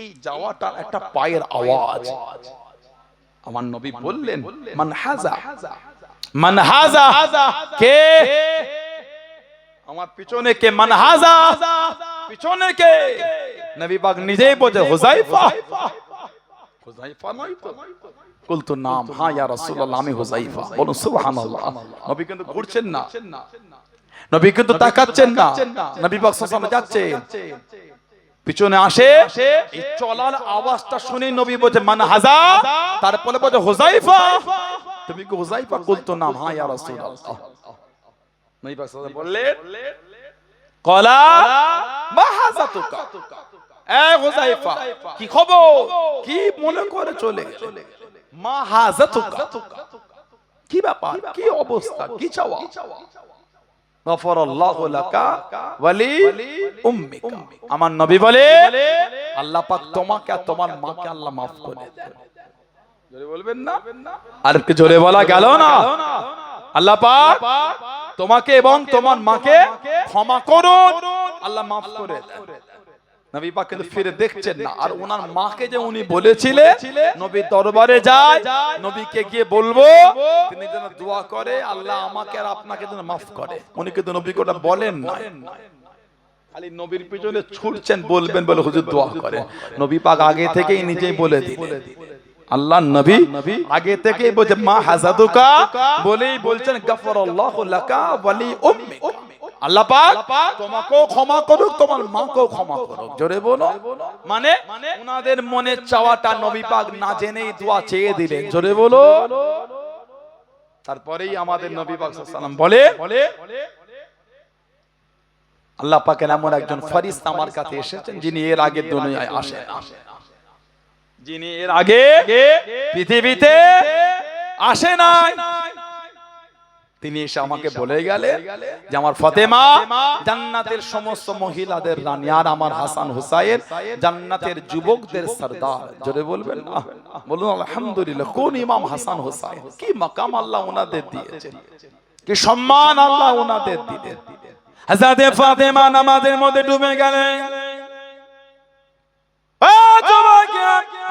এই যাওয়াটার একটা পায়ের আওয়াজ। আমার নবী বললেন, মান হাযা, মান হাযা, কে আমার পিছনে, কে মান হাযা, পিছনে কে? নবী পাক নিজেই বলে হুযায়ফা। হুযায়ফা নয় তো? কুলতু নাম, হ্যাঁ ইয়া রাসূলুল্লাহ আমি হুযায়ফা। বলুন সুবহানাল্লাহ। নবী কিন্তু ঘুরছেন না, নবী কিন্তু তাকাচ্ছেন না, নবী পাক সাল্লাল্লাহু আলাইহি ওয়াসাল্লাম যাচ্ছেন, পিছনে আসে। এই চলার আওয়াজটা শুনে নবী বলে মান হাযা, তারপরে বলে হুযায়ফা। তুমি কি হুযায়ফা? কুলতু নাম, হ্যাঁ ইয়া রাসূলুল্লাহ। নবী পাক সাল্লাল্লাহু আলাইহি ওয়াসাল্লাম বললেন, ক্বালা মা হাযাতুকা, এ হুযায়ফা কি খবর, কি মনে করে চলে গেলে? মা হাজাতুকা, কি ব্যাপার, কি অবস্থা, কি চাওয়া? গফরাল্লাহু লাকা ওয়ালি উম্মিকা, আমার নবী বলে আল্লাহ পাক তোমাকে আর তোমার মাকে আল্লাহ maaf করে দেন। জোরে বলবেন না? আর একটু জোরে বলা গেল না? আল্লাহ পাক তোমাকে এবং তোমার মাকে ক্ষমা করুন, আল্লাহ maaf করে দেন। নবী পাক কিন্তু ফিরে দেখছেন না, আর ওনার মাকে যে উনি বলেছিলেন নবীর দরবারে যায়, নবীকে গিয়ে বলবো তিনি যেন দোয়া করে আল্লাহ আমাকে আর আপনাকে যেন maaf করে, উনি কিন্তু নবীকে ওটা বলেন না, খালি নবীর পিছনে ছুটছেন বলবেন বলে হুজুর দোয়া করে। নবী পাক আগে থেকেই নিজেই বলে দিলেন, আল্লাহ নবী আগে থেকেই বলছে মা হাজাতুকা বলেই বলছেন গফরাল্লাহু লাকা ওয়ালি উম্মিকা, আল্লাহ পাক তোমাকেও ক্ষমা করুক, তোমার মাকেও ক্ষমা করুক। জোরে বলো। মানে ওনাদের মনের চাওয়াটা নবী পাক না জেনেই দোয়া চেয়ে দিলেন। জোরে বলো। তারপরেই আমাদের নবী পাক সাল্লাল্লাহু আলাইহি ওয়াসাল্লাম বলে আল্লাহ পাকের এমন একজন ফেরেশতা আমার কাছে এসেছেন যিনি এর আগে দুনিয়ায় আসেন না, যিনি এর আগে পৃথিবীতে আসে নাই। তিনি এসে আমাকে বলে গেলে যে আমার ফাতেমা জান্নাতের সমস্ত মহিলাদের রানী, আর আমার হাসান হুসাইন জান্নাতের যুবকদের সরদার। জোরে বলবেন না? বলুন আলহামদুলিল্লাহ। কোন ইমাম হাসান হুসাইন, কি মাকাম আল্লাহ ওনাদের দিয়েছেন, কি সম্মান আল্লাহ ওনাদের দিলেন। হযরত ফাতেমা নামাজের মধ্যে ডুবে গেলেন।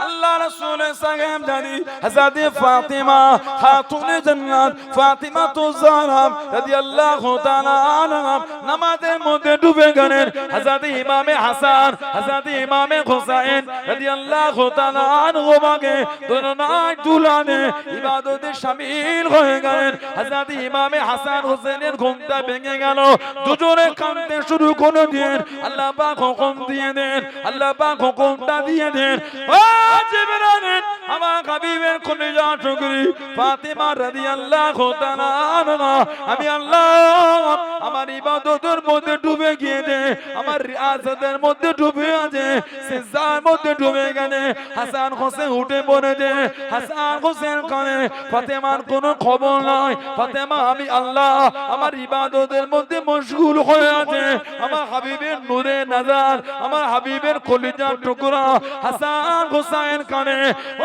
আল্লাহ রাসূলের সাহেব জানি হযরত ফাতেমা খাতুনে জান্নাত ফাতিমাতুজ জাহরা রাদিয়াল্লাহু তাআলা আনহা নামাজের মধ্যে ডুবে গেলেন। হযরত ইমামে হাসান হযরত ইমামে হুসাইন রাদিয়াল্লাহু তাআলা আনহুমাকে দুলনায় দুলানে ইবাদতে শামিল হয়ে গেলেন। হযরত ইমামে হাসান হুসাইনের ঘুমটা ভেঙে গেল, দুজনে কাঁদতে শুরু করে দিলেন। আল্লাহ পাক হুকুম দিয়ে দেন, আল্লাহ পাক হুকুমটা দিয়ে দেন, ও জিবরাইল আমার হাবিবের কলিজা টুকরি ফাতিমা রাদিয়াল্লাহু তাআলা আনহা, আমি আল্লাহ আমার ইবাদতের মধ্যে ডুবে গিয়েছে, আমার রিয়াজতের মধ্যে ডুবে আছে, সিজদার মধ্যে ডুবে গেছে। হাসান হোসেন উঠে পড়েছে, হাসান হোসেন কানে ফাতেমার কোনো খবর নাই। ফাতেমা আমি আল্লাহ আমার ইবাদতের মধ্যে মশগুল হয়ে আছে, আমার হাবিবের নূরে নাজার আমার হাবিবের কলিজার টুকরা হাসান হোসেন কানে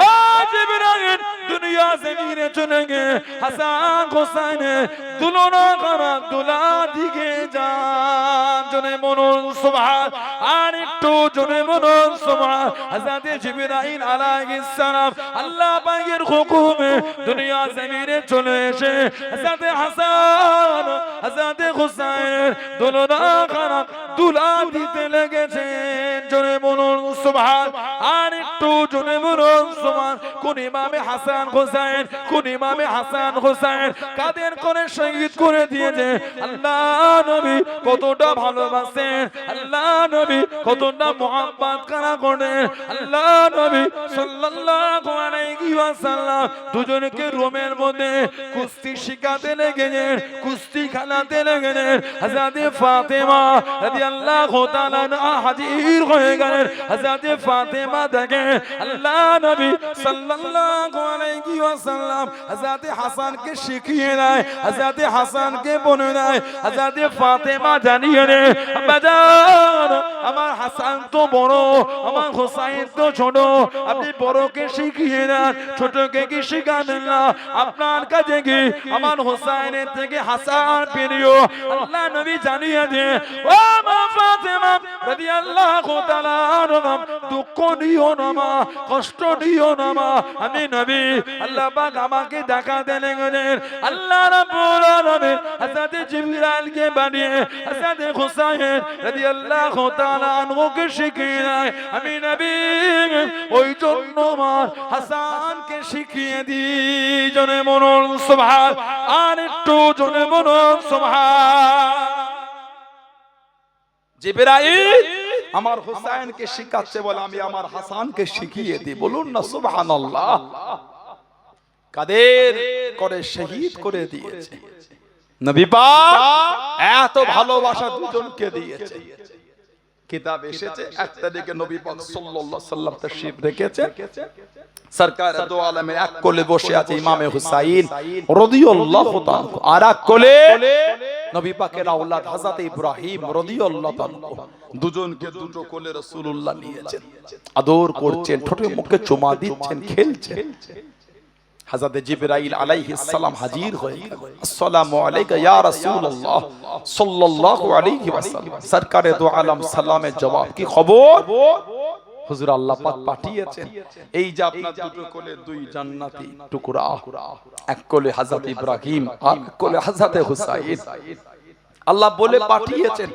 ও জিবরাইল দুনিয়া জমিনে চলে গে হাসান হোসেনে দুলনা করা দুলা দিকে যান। জনে মনুন সুবহান, আর একটু জনে মনুন সুবহান। হযরত জিবরাইল আলাইহিস সালাম আল্লাহ পাকের হুকুমে দুনিয়া জমিনে চলে এসে হযরত হাসান হযরত হোসেন দুলনা করা দুলা দিতে লেগেছেন। জনে মনুন সুবহান, আর একটু জনে মনুন সুবহান। কোন ইমামে হাসান হোসেন, কোন ইমামে হাসান হোসেন কাদের করে শহীদ করে দিয়েছে। আল্লাহ নবী কতটা ভালোবাসেন, আল্লাহ নবী কতটা মুহাব্বত করা করেন। আল্লাহ নবী সাল্লাল্লাহু আলাইহি ওয়াসাল্লাম দুজনকে রোমের মধ্যে কুস্তি শিখাতে লেগেছেন, কুস্তি খেলাতে লেগেছেন। হযরত ফাতেমা রাদিয়াল্লাহু তাআলা হাজির হয়ে গেলেন। হযরত ফাতেমা দেখে আল্লাহ নবী সাল্লাল্লাহু আলাইহি ওয়াসাল্লাম হযরত হাসানকে শিখিয়ে দেয়, হযরত হাসানকে বলে দেয় হযরত ফাতেমা জানিয়ে দেয় বাজার আমার হাসান তো বড়, আমার হোসেন তো ছোট, আপনি বড়কে শিখিয়ে দেন, ছোটকে কি শিখাবেন না? আপনার কাছে কি আমার হোসেনের থেকে হাসান প্রিয়? আল্লাহ নবী জানিয়ে দেয় ও মা ফাতেমা রাদিয়াল্লাহু তাআলা আনহা দুঃখ দিও না মা, কষ্ট দিও না মা, আমি নবী আল্লাহ পাক আমাকে দেখাতে লেগেছেন। আল্লাহ রাব্বুল আলামিন হযরত জিবরাইলকে বানিয়ে হযরত হুসাইন রাদিয়াল্লাহু তাআলা আনহুকে শিখিয়ে দেয়, আমি নবী ওই জন্য মা হাসানকে শিখিয়ে দিই। জনে মনুন সুবহান, আর একটু জনে মনুন সুবহান। জিবরাইল আমার হুসাইনকে শিখাচ্ছে বলে আমি আমার হাসানকে শিখিয়ে দিই। বলুন না সুবহানাল্লাহ। কাদের করে শহীদ করে দিয়েছে নবী পাক, এত ভালোবাসা দুজনকে দিয়েছে। কিতাব এসেছে 1 তারিখে নবী পাক সাল্লাল্লাহু আলাইহি সাল্লাম তাশরীফ রেখেছে সরকার দো আলমে এক কোলে বসে আছে ইমামে হুসাইন রাদিয়াল্লাহু তাআলা আর এক কোলে নবী পাকের আওলাদ হযরত ইব্রাহিম রাদিয়াল্লাহু তাআলা দুজনকে দুটো কোলে রাসূলুল্লাহ নিয়েছেন আদর করছেন ঠোঁটে মুখে চুমা দিচ্ছেন খেলছেন হযরত জিবরাইল আলাইহিস সালাম হাজির হয়ে গেল আসসালামু আলাইকা ইয়া রাসূলুল্লাহ সাল্লাল্লাহু আলাইহি ওয়াসাল্লাম সরকারে দো আলম সালামের জবাব কি খবর হুজুর আল্লাহ পাক পাঠিয়েছেন এই যে আপনার দুটো কোলে দুই জান্নাতি টুকরা এক কোলে হযরত ইব্রাহিম আর এক কোলে হযরত হুসাইন আল্লাহ বলে পাঠিয়েছেন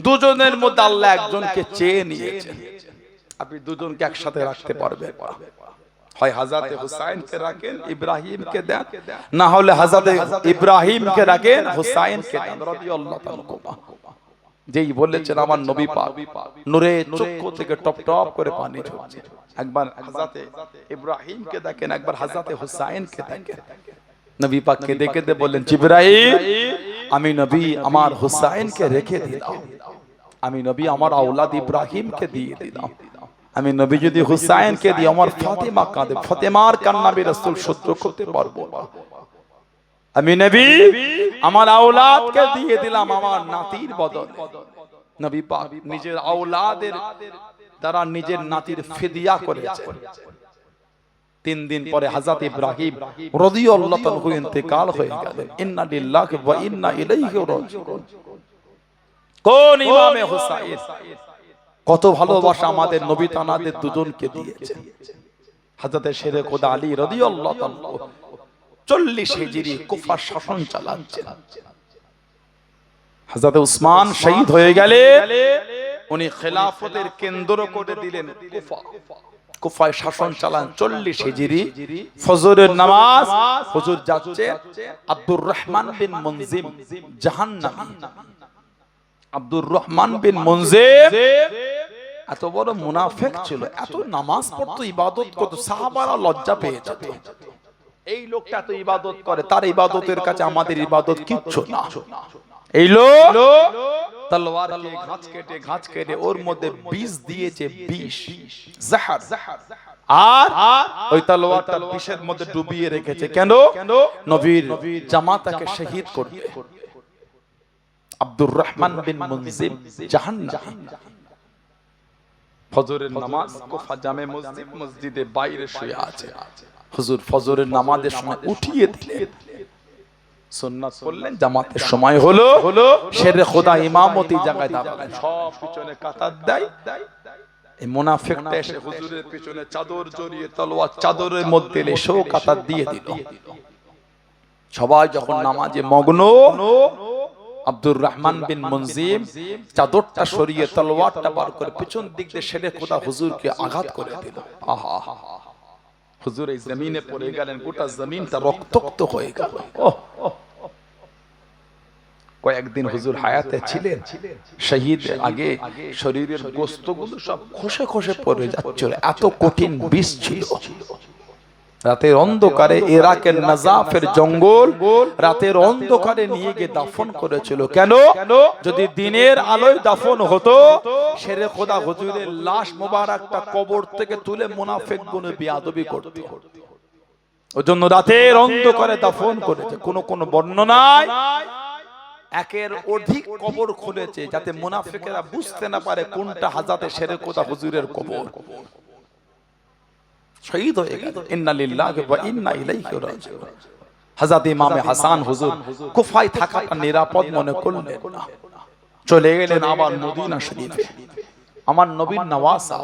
দুজনের মধ্যে আল্লাহ একজনকে চেয়ে নিয়েছেন আপনি দুজনকে একসাথে রাখতে পারবেন হয় হযরত হুসাইনকে রাখেন ইব্রাহিমকে দেন না হলে হযরত ইব্রাহিমকে রাখেন হুসাইনকে দেন রাদিয়াল্লাহু তাআলা যেই বলেছেন আমার নবী পাক নূরে চক্ষু থেকে টপ টপ করে পানি ঝরছে একবার হযরত ইব্রাহিমকে দেখেন একবার হযরত হুসাইনকে দেখেন নবী পাককে দেখে বললেন জিবরাইল আমি নবী আমার হুসাইনকে রেখে দিলাম আমি নবী আমার আওলাদ ইব্রাহিমকে দিয়ে দিলাম আমি নবী যদি হুসাইনকে দিই আমার ফাতেমা কাঁদে ফাতেমার কান্না আমি রাসূল সহ্য করতে পারবো না আমি নবী আমার আওলাদকে দিয়ে দিলাম আমার নাতির বদলে নবী পাক নিজের আওলাদের দ্বারা নিজের নাতির ফিদিয়া করেছেন 3 দিন পরে হযরত ইব্রাহিম রাদিয়াল্লাহু তাআলা ইন্তেকাল হয়ে গেলেন ইন্না লিল্লাহি ওয়া ইন্না ইলাইহি রাজিউন কোন ইমামে হুসাইন কত ভালোবাসা আমাদের নবী তানাদের দুজনকে দিয়েছেন হযরত শেরে খোদা আলী রাদিয়াল্লাহু তাআলা 40 হিজরি কুফার শাসন চালাচ্ছেন হযরত উসমান শহীদ হয়ে গেলে উনি খেলাফতের কেন্দ্র করে দিলেন কুফা কুফায় শাসন চালান 40 হিজরি ফজরের নামাজ হুজুর যাচ্ছে আব্দুর রহমান বিন মুনজিম জাহান্নামী আব্দুর রহমান বিন মুনজিম এত বড় মুনাফিক ছিল এত নামাজ পড়তো ইবাদত করতো সাহাবারা লজ্জা পেয়ে যেত এই লোকটা তো ইবাদত করে তার ইবাদতের কাছে আমাদের ইবাদত কিচ্ছু না এই লোক তলোয়ার কে ঘাঁচ কেটে ওর মধ্যে বিষ দিয়েছে বিষ জাহার আর ওই তলোয়ারটা বিষের মধ্যে ডুবিয়ে রেখেছে কেন নবীর জামাতাকে শহীদ করতে আব্দুর রহমান বিন মুনজিম জাহান্নামী ফজরের নামাজ কুফা জামে মসজিদ মসজিদে বাইরে শুয়ে আছে হুজুর ফজরের নামাজের সময় উঠিয়ে দিলেন সুন্নাত পড়লেন জামাতের সময় হলো শেরে খোদা ইমামতি জায়গায় দাঁড়ালেন সব পিছনে কাতার দেয় এই মুনাফিকটা এসে হুজুরের পিছনে চাদর জড়িয়ে তলোয়ার চাদরের মধ্যে এসে কাতার দিয়ে দিল সবাই যখন নামাজে মগ্ন আব্দুর রহমান বিন মুনজিম চাদরটা সরিয়ে তলোয়ারটা বার করে পিছন দিক দিয়ে শেরে খোদা হুজুরকে আঘাত করে দিল আহা হুজুর এই জমিনে পড়ে গেলেন গোটা জমিনটা রক্তাক্ত হয়ে গেল কয়েকদিন হুজুর হায়াতে ছিলেন শহীদ আগে শরীরের গোশতগুলো সব খসে খসে পড়ে যাচ্ছিল এত কঠিন বিষ ছিল রাতের অন্ধকারে ইরাকের নাজাফের জঙ্গল রাতের অন্ধকারে নিয়ে গিয়ে দাফন করেছিল কেন যদি দিনের আলোয় দাফন হতো শেরে খোদা হুজুরের লাশ মোবারকটা কবর থেকে তুলে মুনাফিকগণ বেয়াদবি করত ওজন্য রাতের অন্ধকারে দাফন করেছে কোন বর্ণনায় একের অধিক কবর খুলেছে যাতে মুনাফিকেরা বুঝতে না পারে কোনটা হযরত শেরে খোদা হুজুরের কবর শহীদ হয়ে গেল ইন্না লিল্লাহি ওয়া ইন্না ইলাইহি রাজিউন হযরত ইমামে হাসান হুজুর কুফায় থাকাটা নিরাপদ মনে করলেন না চলে গেলেন আবার মদিনা শরীফে আমার নবীর নওয়াসা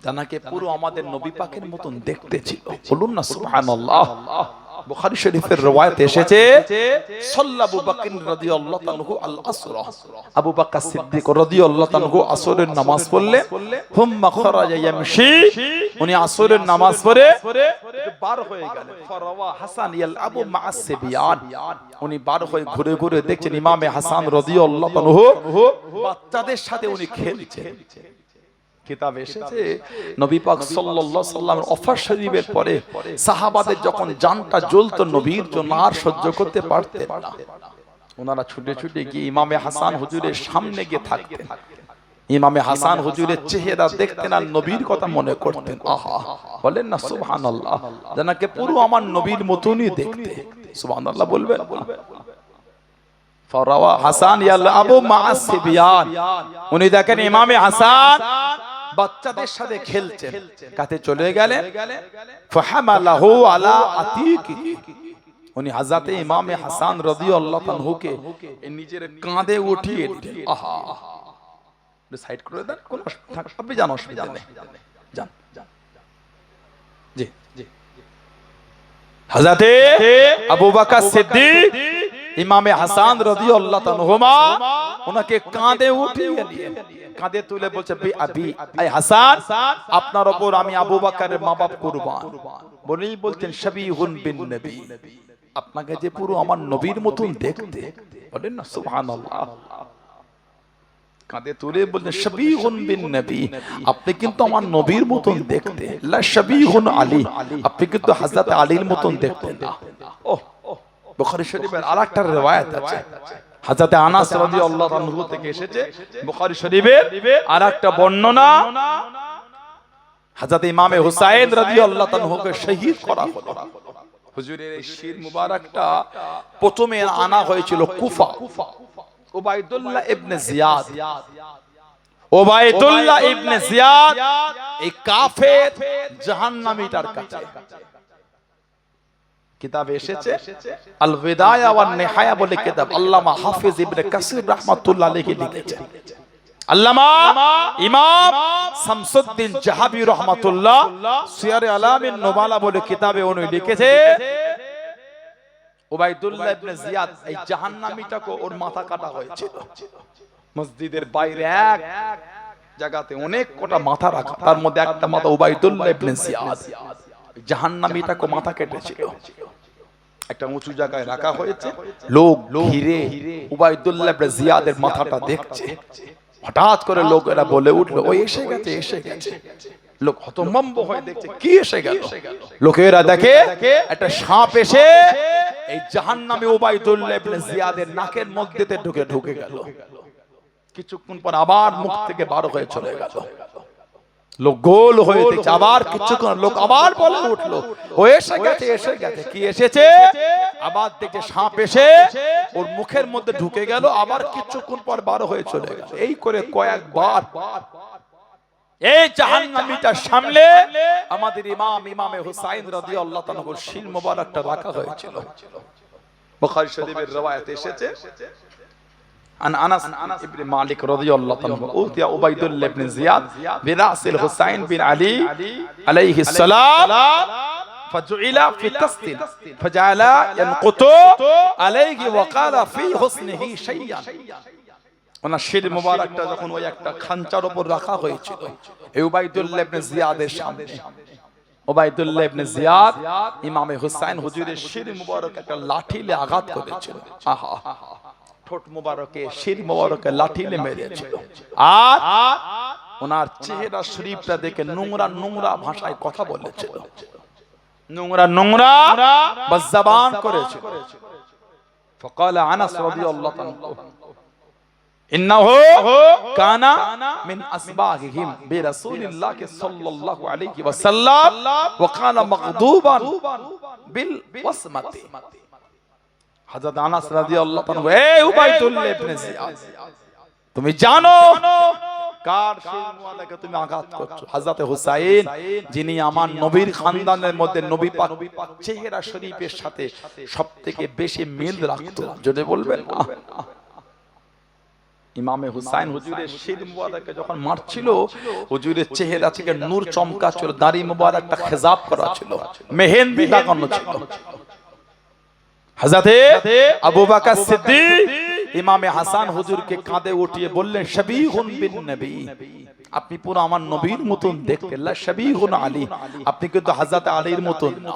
জানাকে পুরো আমাদের নবী পাকের মতন দেখতে ছিল বলুন না সুবহানাল্লাহ বুখারী শরীফের রওয়ায়াতে এসেছে সাল্লাল্লাহু বকর রাদিয়াল্লাহু তাআলা আল আসর আবু বকর সিদ্দিক রাদিয়াল্লাহু তাআলা আসরের নামাজ পড়লে হুম্মা খরাজা ইয়ামশি উনি আসরের নামাজ পড়ে বার হয়ে গেলেন ফরওয়া হাসান ইয়ালআবু মা'আস সিবিয়ান উনি বার হয়ে ঘুরে ঘুরে দেখছেন ইমামে হাসান রাদিয়াল্লাহু তাআলা বাচ্চাদের সাথে উনি খেলছেন কিতাব এসেছে নবী পাক সাল্লাল্লাহু আলাইহি সাল্লামের ওফাত শরীফের পরে সাহাবাদের যখন জানটা জ্বলতো নবীর জন্য আর সহ্য করতে পারতেন না ওনারা ছুটে ছুটে গিয়ে ইমামে হাসান হুজুরের সামনে গিয়ে থাকতেন ইমামে হাসান হুজুরের চেহারা দেখতেন আর নবীর কথা মনে করতেন। আহা, বলেন না সুবহানাল্লাহ, জানাকে পুরো আমার নবীর মতনই দেখতে। সুবহানাল্লাহ বলবেন। ফারাওয়া হাসান ইয়ালআবু মা'আস সিবিয়ান, উনি দেখেন ইমামে হাসান বাচ্চাদের সাথে খেলছেন, কাছে চলে গেলেন। ফাহামালাহু আলা আতিকি, উনি হযরত ইমামে হাসান রাদিয়াল্লাহু আনহুকে নিজের কাঁধে উঠিয়ে নিলেন। আহা, সাইড করে দেন, কোন আপনি জানো অসুবিধা নেই, যান জি জি। হযরত আবু বকর সিদ্দিক ইমামে হাসান রাদিয়াল্লাহু আনহুমা ওনাকে কাঁধে উঠিয়ে নিয়ে কাঁধে তুলে বলছে, আবি আই হাসান, আপনার উপর আমি আবু বকরের মা বাপ কুরবান। বলেই বলতেন শাবিহুন বিন নবী, আপনাকে যে পুরো আমার নবীর মতন দেখতে। বলেন না সুবহানাল্লাহ। কাঁধে তুলে বলতেন শাবিহুন বিন নবী, আপনি কিন্তু আমার নবীর মতন দেখতে। লা শাবিহুন আলী, আপনি কিন্তু হযরত আলীর মতন দেখতেন না। ওহ, বুখারী শরীফের আরেকটা riwayat আছে, হযরত আনাস রাদিয়াল্লাহু আনহু থেকে এসেছে বুখারী শরীফের আরেকটা বর্ণনা। হযরত ইমামে হুসাইন রাদিয়াল্লাহু আনহুকে শহীদ করা হলো। হুজুরের এই শির মুবারকটা প্রথমে আনা হয়েছিল কুফা। উবাইদুল্লাহ ইবনে জিয়াদ, উবাইদুল্লাহ ইবনে জিয়াদ এই কাফের জাহান্নামীটার কাছে কিতাবে এসেছে, আল বিদায়া ওয়ান নিহায়া বলে কিতাব আল্লামা হাফিজ ইবনে কাসির রাহমাতুল্লাহ আলাইহি লিখেছেন। আল্লামা ইমাম শামসুদ্দিন জাহাবি রাহমাতুল্লাহ সিয়ারে আলামিন নুবালা বলে কিতাবে উনি লিখেছে, উবাইদুল্লাহ ইবনে জিয়াদ এই জাহান্নামীটাকে ওর মাথা কাটা হয়েছিল। মসজিদের বাইরে এক জায়গাতে অনেক কোটা মাথা রাখা, তার মধ্যে একটা মাথা উবাইদুল্লাহ ইবনে জিয়াদ জাহান্নামীটাকে মাথা কেটেছিল। একটা উঁচু জায়গায় রাখা হয়েছে, লোক ঘিরে উবাইদুল্লাহ ইবনে জিয়াদের মাথাটা দেখছে। হঠাৎ করে লোকেরা বলে উঠলো, ও এসে গেছে, এসে গেছে। লোক হতভম্ব হয়ে দেখছে কি এসে গেল। লোকেরা দেখে একটা সাপ এসে এই জাহান্নামী উবাইদুল্লাহ ইবনে জিয়াদের নাকের মধ্যে ঢুকে গেল। কিছুক্ষণ পর আবার মুখ থেকে বার হয়ে চলে গেল। লোক গোল হয়ে দেখছে, আবার কিছুক্ষণ লোক আবার বলে উঠলো, ও এসে গেছে, এসে গেছে। কি এসেছে? আবার দেখে সাপ এসে ওর মুখের মধ্যে ঢুকে গেল, আবার কিছুক্ষণ পর বার হয়ে চলে গেল। এই করে কয়েকবার এই জাহান্নামীটা সামলে আমাদের ইমামে হুসাইন রাদিয়াল্লাহু তাআলার শির মোবারকটা রাখা হয়েছিল। বুখারী শরীফের riwayat এসেছে, عن أنس ابن مالك رضي الله عنه أوتي عبيد الله بن زياد برأس الحسين بن علي عليه السلام فجعل في تست فجعل ينقط عليه وقال في حسنه شيئا। ওনার শির মোবারকটা যখন ওই একটা খাঞ্চার উপর রাখা হয়েছিল এই উবাইদুল্লাহ ইবনে জিয়াদের সামনে, উবাইদুল্লাহ ইবনে জিয়াদ ইমামে হুসাইন হুজুরের শির মোবারক একটা লাঠিলে আঘাত করেছিল। আহা, ঠোঁট মোবারকে শির মোবারকে লাঠিলে মেরেছিল। আর ওনার চেহারা শরীফটা দেখে নোংরা নোংরা ভাষায় কথা বলেছিল, নোংরা নোংরা বাজবান করেছিল। فقال انس رضي الله عنه انه كان من اسباغهم برسول الله صلى الله عليه وسلم وكان مغضوبا بالوسمه। হযরত আনাস রাদিয়াল্লাহু আনহু, এই উবাইদুল্লাহ ইবনে জিয়াদ, তুমি জানো কার শিরওয়ালাকে তুমি আঘাত করছো? হযরত হুসাইন, যিনি আমার নবীর খানদানের মধ্যে নবী পাক চেহারা শরীফের সাথে সবথেকে বেশি মিল রাখতো। যদি বলবেন না, ইমামে হুসাইন হুজুরের শির মুবারকে যখন মারছিল, হুজুরের চেহারা থেকে নূর চমকাচ্ছিল, দাড়ি মুবারকটা খেজাব করা ছিল, মেহেন্দি লাগানো ছিল। হযরত আবু বকর সিদ্দিক ইমামে হাসান হুজুরকে কাঁধে উঠিয়ে বললেন, শাবিহুন বিন নবী, আপনি পুরো আমার নবীর মতন দেখতে। লা শাবিহুন আলী, আপনি কিন্তু হযরত আলীর মতন না।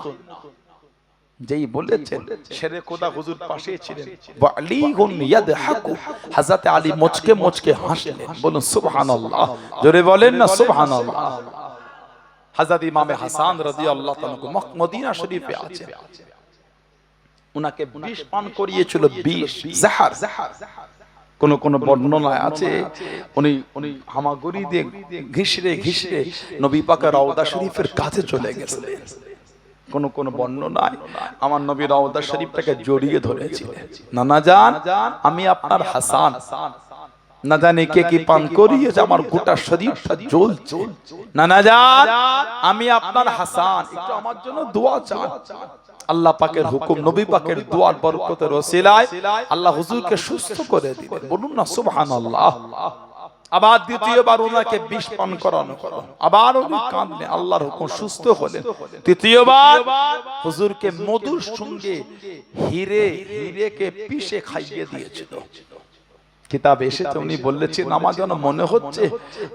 যেই বলেছেন শেরে খোদা হুজুর পাশে ছিলেন, ওয়া আলীহুন ইয়াদহাকু, হযরত আলী মুচকে মুচকে হাসলেন। বলুন সুবহানাল্লাহ, জোরে বলেন না সুবহানাল্লাহ। হযরত ইমামে হাসান রাদিয়াল্লাহু তাআলা মদিনা শরীফে আছে, উনাকে বিষ পান করিয়েছিল, বিষ জাহার। কোন কোন বর্ণনায় আছে উনি উনি হামাগুড়ি দিয়ে ঘিসরে ঘিসরে নবী পাকের রওজা শরীফের কাছে চলে গেছিলেন। কোন কোন বর্ণনায় আমার নবী রওজা শরীফটাকে জড়িয়ে ধরেছিলেন, নানা জান আমি আপনার হাসান, না জানি কে কি পান করিয়েছে আমার গোটা শরীরটা জ্বলছে, নানা জান আমি আপনার হাসান, একটু আমার জন্য দোয়া চান। আল্লাহ পাকের হুকুম, নবী পাকের দোয়ার বরকতের ওসিলায় আল্লাহ হুজুরকে সুস্থ করে দিলেন। বলুন না সুবহানাল্লাহ। আবার দ্বিতীয়বার ওনাকে বিষ পান করানো হলো, আবার উনি কাঁদলেন, আল্লাহর হুকুম সুস্থ হলেন। তৃতীয়বার হুজুরকে মধুর সঙ্গে হিরেকে পিষে খাইয়ে দিয়েছিল। কিতাবে এসেছে উনি বলেছেন আমার যেন মনে হচ্ছে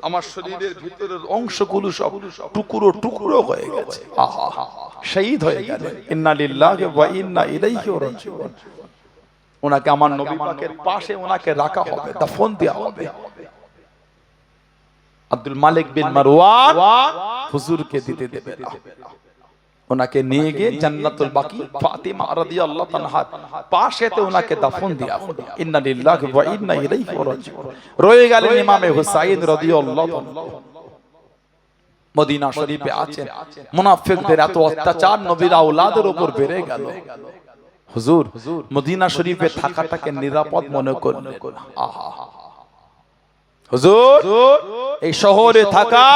আমার শরীরের ভিতরের অংশগুলো সব টুকরো টুকরো হয়ে গেছে, আহা শহীদ হয়ে গেলেন। ইন্না লিল্লাহি ওয়া ইন্না ইলাইহি রাজিউন। ওনাকে আমার নবী পাকের পাশে ওনাকে রাখা হবে, দাফন দেওয়া হবে। আব্দুল মালিক বিন মারওয়ান হুজুরকে দিতে দেবে না, ওনাকে নিয়ে গিয়ে জান্নাতুল বাকি ফাতিমা রাদিয়াল্লাহু তাআলার পাশেতে ওনাকে দাফন দেয়া হলো। ইন্না লিল্লাহি ওয়া ইন্না ইলাইহি রাজিউন। রয়ে গেলেন ইমামে হুসাইন রাদিয়াল্লাহু তাআলা। মদিনা শরীফে আছেন, মুনাফিকদের এত অত্যাচার নবীর আওলাদের উপর বেড়ে গেল। হুজুর মদিনা শরীফে থাকাটাকে নিরাপদ মনে করলেন। আহা হুজুর এই শহরে থাকা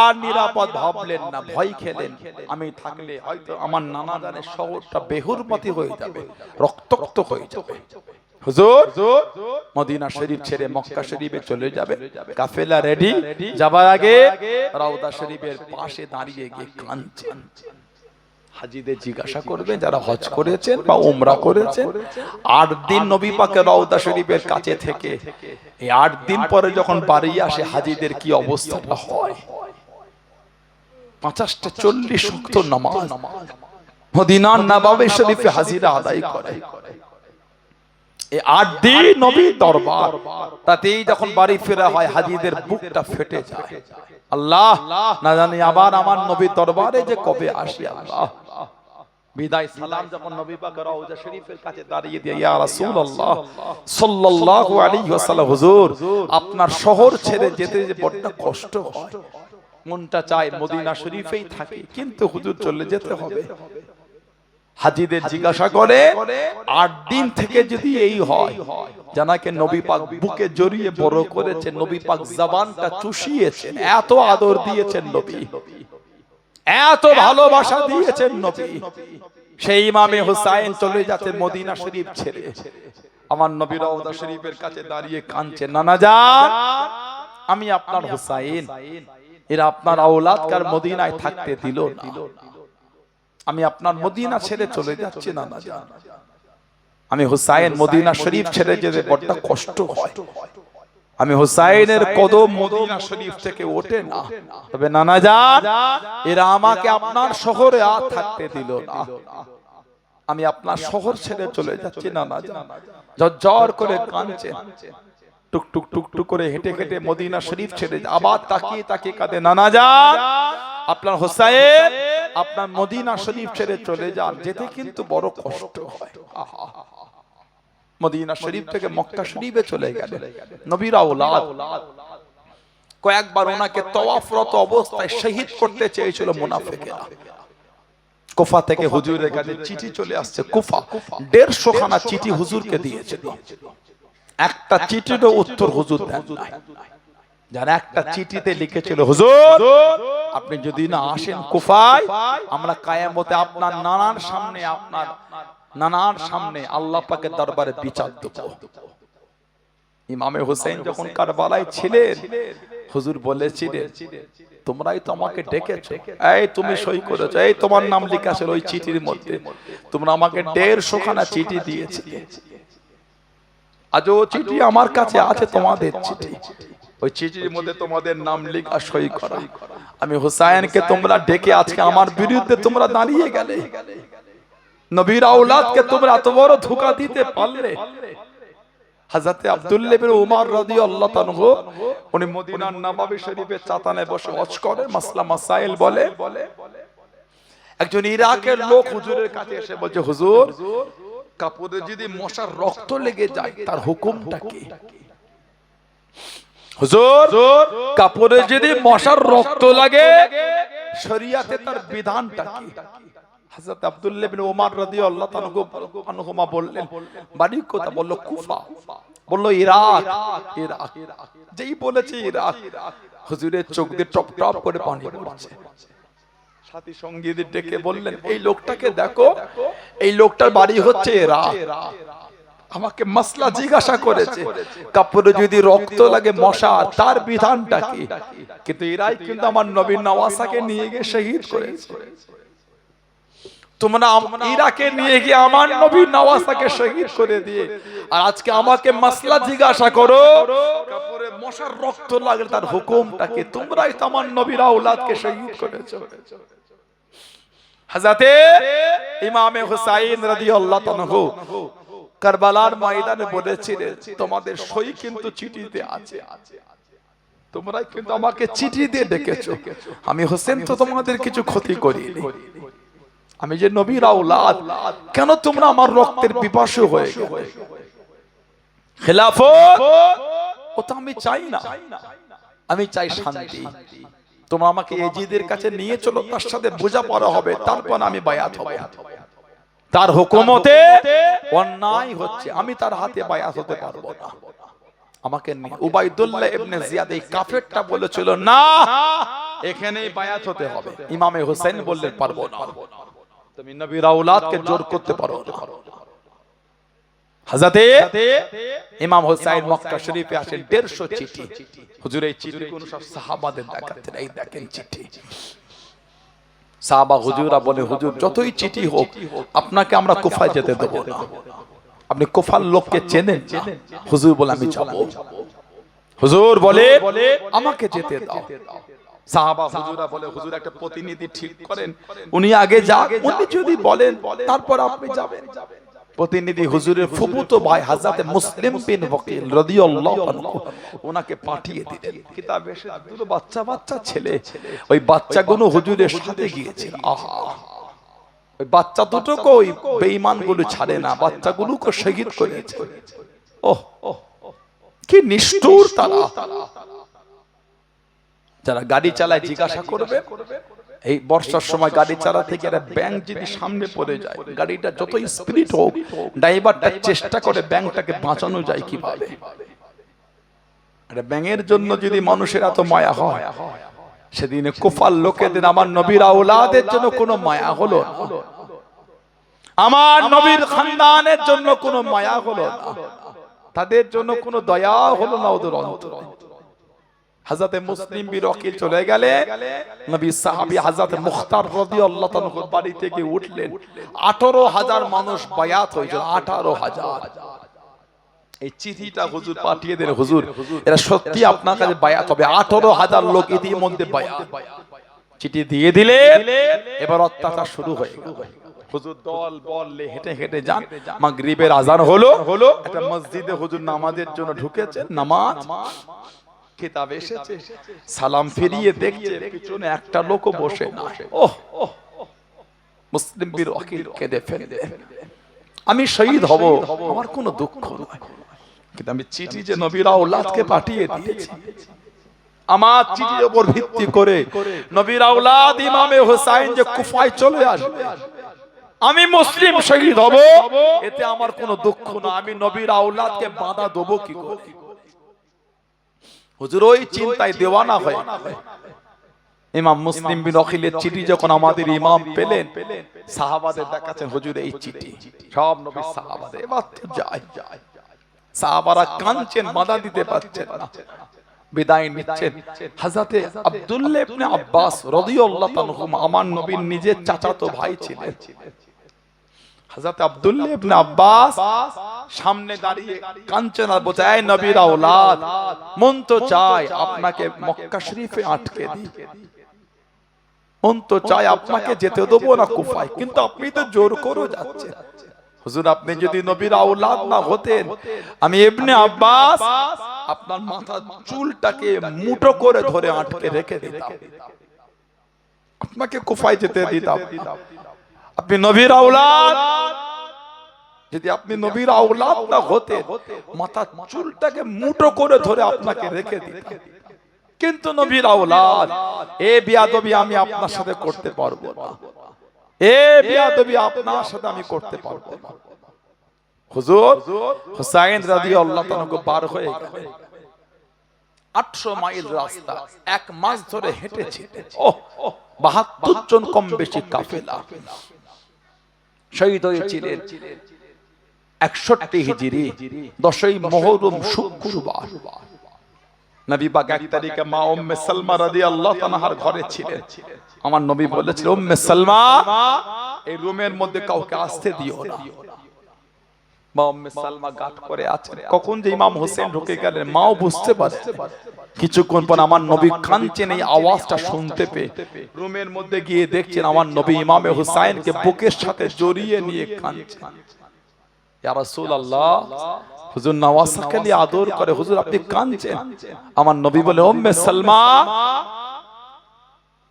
আর নিরাপদ ভাবলেন না, ভয় খেলেন আমি থাকলে হয়তো আমার নানা জানের শহরটা বেহুরমতি হয়ে যাবে, রক্তাক্ত হয়ে যাবে। হুজুর মদিনা শরীফ ছেড়ে মক্কা শরীফে চলে যাবে, কাফেলা রেডি, যাবার আগে রওজা শরীফের পাশে দাঁড়িয়ে গিয়ে কাঁদছেন। হাজীদের জিজ্ঞাসা করবেন যারা হজ করেছেন বা উমরা করেছেন, 8 দিন নবী পাকের রওজা শরীফের কাছে থেকে এই 8 দিন পরে যখন বাড়ি আসে হাজীদের কি অবস্থাটা হয়। 50টা 40 ওয়াক্ত নামাজ মদিনার নববী শরীফে হাজিরা আদায় করে। এই 8 দিন নবীর দরবার, তাতেই যখন বাড়ি ফেরা হয় হাজীদের বুকটা ফেটে যায়। আল্লাহ না জানি আবার আমার নবীর দরবারে যে কবে আসি। আল্লাহ বিদায় সালাম যখন নবী পাক রওজা শরীফের কাছে দাঁড়িয়ে দিয়ে ইয়া রাসূলুল্লাহ সাল্লাল্লাহু আলাইহি ওয়াসাল্লাম, হুজুর আপনার শহর ছেড়ে যেতে যে বড় কষ্ট হয়, মনটা চায় মদিনা শরীফেই থাকি, কিন্তু হুজুর চলে যেতে হবে। হাজীদের জিজ্ঞাসা করে 8 দিন থেকে যদি এই হয়, জানাকে নবী পাক বুকে জড়িয়ে বড় করেছেন, নবী পাক জবানটা চুষিয়েছেন, এত আদর দিয়েছেন নবী, এত ভালোবাসা দিয়েছেন নবী। সেই ইমামে হুসাইন চলে যাচ্ছে মদিনা শরীফ ছেড়ে, আমার নবী রওজা শরীফের কাছে দাঁড়িয়ে কাঁদছেন, নানা জান আমি আপনার হুসাইন, এরা আপনার আওলাদকার মদিনায় থাকতে দিল না, আমি আপনার মদিনা ছেড়ে চলে যাচ্ছি নানা জান। আমি হুসাইন মদিনা শরীফ ছেড়ে যেতে বড় কষ্ট হয়, আমি হুসাইনের কদম মদিনা শরীফ থেকে ওঠে না, তবে নানা জান এরা আমাকে আপনার শহরে আর থাকতে দিল না, আমি আপনার শহর ছেড়ে চলে যাচ্ছি নানা জান। ঝরঝর করে কাঁদছেন, টুক টুক টুক টুক করে হেঁটে হেঁটে মদিনা শরীফ ছেড়ে আবার তাকিয়ে তাকিয়ে কাঁদে, নানা জান আপনার হুসাইন আপনার মদিনা শরীফ ছেড়ে চলে যান, যেতে কিন্তু বড় কষ্ট হয়। মদিনা শরীফ থেকে মক্কা শরীফে চলে গেলেন নবীর আওলাদ। কয়েকবার ওনাকে তওয়াফরত অবস্থায় শহীদ করতে চেয়েছিল মুনাফিকেরা। কুফা থেকে হুজুরের কাছে চিঠি চলে আসছে, কুফা 150 খানা চিঠি হুজুরকে দিয়েছিল, একটা চিঠিরও উত্তর হুজুর দেন নাই। যারা একটা চিঠিতে লিখেছিল, হুজুর আপনি যদি না আসেন কুফায়, আমরা কিয়ামতে আপনার নানার সামনে, আপনার নানার সামনে আল্লাহ পাকের দরবারে বিচার দেব। ইমামে হুসাইন যখন কারবালায় ছিলেন, হুজুর বলেছিলেন তোমরাই তো আমাকে ডেকেছো, এই তুমি সই করেছো, এই তোমার নাম লেখা ছিল ওই চিঠির মধ্যে, তোমরা আমাকে 150 খানা চিঠি দিয়েছিলে, আজ ও চিঠি আমার কাছে আছে, তোমাদের চিঠি, ওই চিঠির মধ্যে তোমাদের নাম লেখা সই করা। আমি হুসাইনকে তোমরা ডেকে আজকে আমার বিরুদ্ধে তোমরা দাঁড়িয়ে গেলে, নবীর আওলাদকে তোমরা এত বড় ধোঁকা দিতে পারলে। হযরতে আব্দুল্লাহ ইবনে উমর রাদিয়াল্লাহু তাআলা উনি মদিনার নববী শরীফে চাতানে বসে ওয়াজ করে, মাসলা মাসাইল বলে। একজন ইরাকের লোক হুজুরের কাছে এসে বলছে, হুজুর কাপড়ে যদি মশার রক্ত লেগে যায় তার হুকুমটা কি? হুজুর, কাপড়ে যদি মশার রক্ত লাগে শরিয়াতে তার বিধানটা কি? হযরত আব্দুল্লাহ ইবনে ওমর রাদিয়াল্লাহু আনহুমা বললেন, বাড়ি কোথা? বলল কুফা। বলল ইরাক। ইরাক যেই বলেছে ইরাক, হুজুরের চোখ দিয়ে টপ টপ করে পানি পড়ছে। সাথী সঙ্গীদের ডেকে বললেন, এই লোকটাকে দেখো, এই লোকটার বাড়ি হচ্ছে ইরাক। আমাকে মাসলা জিজ্ঞাসা করেছে, কাপড়ে যদি রক্ত লাগে মশা তার বিধানটা কি? কিন্তু এরাই কিন্তু আমার নবী নওয়াসাকে নিয়ে গিয়ে শহীদ করেছে। তোমরা ইরাকে নিয়ে গিয়ে আমার নবী নওয়াসাকে শহীদ করে দিয়ে আর আজকে আমাকে মাসলা জিজ্ঞাসা করো, কাপড়ে মশার রক্ত লাগলে তার হুকুমটা কি? তোমরাই তো আমার নবীর আওলাদকে শহীদ করেছো। হযরতে ইমামে হুসাইন রাদিয়াল্লাহু আনহু কারবালার ময়দানে বলেছিলেন, তোমাদের সই কিন্তু চিঠিতে আছে, তোমরাই কিন্তু আমাকে চিঠি দিয়ে ডেকেছো। আমি হোসেন তো তোমাদের কিছু ক্ষতি করিনি, আমি যে নবীর আওলাদ, কেন তোমরা আমার রক্তের পিপাসু হয়ে গেলে? খেলাফত ও তো আমি চাই না, আমি চাই শান্তি। তোমরা আমাকে এজিদের কাছে নিয়ে চলো, তার সাথে বোঝাপড়া হবে, তারপর আমি বায়াত হব। তার হুকুমতে অন্যায় হচ্ছে, আমি তার হাতে বায়াত হতে পারবো না। আমাকে উবাইদুল্লাহ ইবনে জিয়াদ এই কাফেরটা বলেছিল, না এখানেই বায়াত হতে হবে। ইমামে হোসেন বললেন, পারবো না, তুমি নবীর আওলাদকে জোর করতে পারো না। হযরতে ইমাম হোসেন মক্কা শরীফে আসেন 150 চিঠি। হুজুর এই চিঠি কোন সব সাহাবাদের দেখাতেন, এই দেখেন চিঠি। সাহাবা হুজুরা বলে, হুজুর যতই চিঠি হোক আপনাকে আমরা কুফায় যেতে দেব না, আপনি কুফার লোককে চেনেন না। হুজুর বলে, আমি যাব। হুজুর বলে, আমাকে যেতে দাও। সাহাবা হুজুরা বলে, হুজুর একটা প্রতিনিধি ঠিক করেন, উনি আগে যাক, উনি যদি বলেন তারপর আপনি যাবেন। প্রতিনিধি হুজুরের ফুফুতো ভাই হযরত মুসলিম বিন ওয়াকিল রাদিয়াল্লাহু আনহু ওনাকে পাঠিয়ে দিলেন। কিতাবে এসে দুটো বাচ্চা বাচ্চা ছেলে, ওই বাচ্চাগুলো হুজুরের সাথে গিয়েছিল। আহা, ওই বাচ্চা দুটোকে ওই বেঈমানগুলো ছাড়ে না, বাচ্চাগুলোকে শহীদ করেছে। ওহ কি নিষ্ঠুর তারা! যারা গাড়ি চালায় জিজ্ঞাসা করবে, এই বর্ষার সময় গাড়ি চালাতে গিয়ে ব্যাংক যদি সামনে পড়ে যায়, গাড়িটা যত স্পিড হোক ড্রাইভারটা চেষ্টা করে ব্যাংকটাকে বাঁচানো যায় কিভাবে। ব্যাংকের জন্য যদি মানুষের এত মায়া হয়, সেদিনে কুফার লোকেদের আমার নবীর আওলাদের জন্য কোনো মায়া হলো না, আমার নবীর খানদানের জন্য কোনো মায়া হলো না, তাদের জন্য কোনো দয়া হলো না ওদের অন্তরে। হযরতে মুসলিম বিন ওয়াকিল চলে গেলে নবী সাহাবী হযরতে মুখতার রাদিয়াল্লাহু তাআলা বাড়ি থেকে উঠলেন। 18,000 মানুষ বায়াত হয়েছিল, 18,000। এই চিঠিটা হুজুর পাঠিয়ে দিলেন, হুজুর এরা সত্যি আপনার কাছে বায়াত হবে। 18,000 লোক ইতিমধ্যে বায়াত। চিঠি দিয়ে দিলেন, এবার অত্যাচার শুরু হয়ে গেল। হুজুর দল বল হেঁটে হেঁটে যান, মাগরিবের আজান হলো, একটা মসজিদে হুজুর নামাজের জন্য ঢুকেছেন। নামাজ কিতাব এসেছে, সালাম ফিরিয়ে দেখছে পিছনে একটা লোকও বসে না। ওহ, মুসলিম বিন ওয়াকিল কেঁদে ফেললেন, আমি শহীদ হব, আমার কোনো দুঃখ নয়, কিন্তু আমি চিঠি যে নবীর আওলাদকে পাঠিয়ে দিয়েছি, আমার চিঠির উপর ভিত্তি করে নবীর আওলাদ ইমামে হোসেন যে কুফায় চলে আসবে, আমি মুসলিম শহীদ হব, এতে আমার কোনো দুঃখ না। আমি নবীর আওলাদকে বাধা দেব কি করে? হুজুর ওই চিন্তায় দেওয়ানা হয়। ইমাম মুসলিম বিন ওয়াকিলের চিঠি যখন আমাদের ইমাম পেলেন, সাহাবাদের দেখাচ্ছেন, হুজুর এই চিঠি, সব নবীর সাহাবাদের। এবার তো যায়, সাহাবারা কাঁদছেন, বাধা দিতে পারছেন না, বিদায় নিচ্ছেন। হযরতে আব্দুল্লাহ ইবনে আব্বাস রাদিয়াল্লাহু আনহু আমার নবীর নিজের চাচাতো ভাই ছিলেন। হযরত আব্দুল্লাহ ইবনে আব্বাস সামনে দাঁড়িয়ে কাঁদছেন আর বলছে, এই নবীর আওলাদ, মন তো চায় আপনাকে মক্কা শরীফে আটকে দিই, মন তো চায় আপনাকে যেতে দেবো না কুফায়, কিন্তু আপনি তো জোর করে যাচ্ছেন। হুজুর আপনি যদি নবীর আওলাদ না হতেন, আমি ইবনে আব্বাস আপনার মাথার চুলটাকে মুঠো করে ধরে আটকে রেখে দিতাম, আপনাকে কুফায় যেতে দিতাম। আপনি নবীর আওলাদ, যদি আপনি নবীর আওলাদ না হতেন মাথার চুলটাকে মুঠো করে ধরে আপনাকে রেখে দিতেন, কিন্তু নবীর আওলাদ। এ বিয়াদবি আমি আপনার সাথে করতে পারবো না, এ বিয়াদবি আপনার সাথে আমি করতে পারবো না। হুজুর হুসাইন রাদিয়াল্লাহু তাআলা বার হয়ে গেলেন, 800 মাইল রাস্তা 1 মাস ধরে হেঁটেছিলেন। 72 জন কম বেশি কাফেলা শহীদ হয়েছিলেন 61 হিজরি 10ই মুহররম শুক্রবার। নবী পাক 1 তারিখে মা উম্মে সালমা রাদিয়াল্লাহু তাআলার ঘরে ছিলেন। আমার নবী বলেছিলেন, উম্মে সালমা এই রুমের মধ্যে কাউকে আসতে দিও না। মা উম্মে সালমা গাট করে আছেন, কখন যে ইমাম হোসেন ঢুকে গেলেন মাও বুঝতে পারে। কিছুক্ষণ পর আমার নবী কাঁদছেন, এই আওয়াজটা শুনতে পেয়ে রুমের মধ্যে গিয়ে দেখছেন আমার নবী ইমামে হুসাইনকে বুকের সাথে জড়িয়ে নিয়ে কাঁদছেন। ইয়া রাসূলুল্লাহ, হুজুর নওয়াজকে নিয়ে আদর করে, হুজুর আপনি কাঁদছেন। আমার নবী বলে, উম্মে সালমা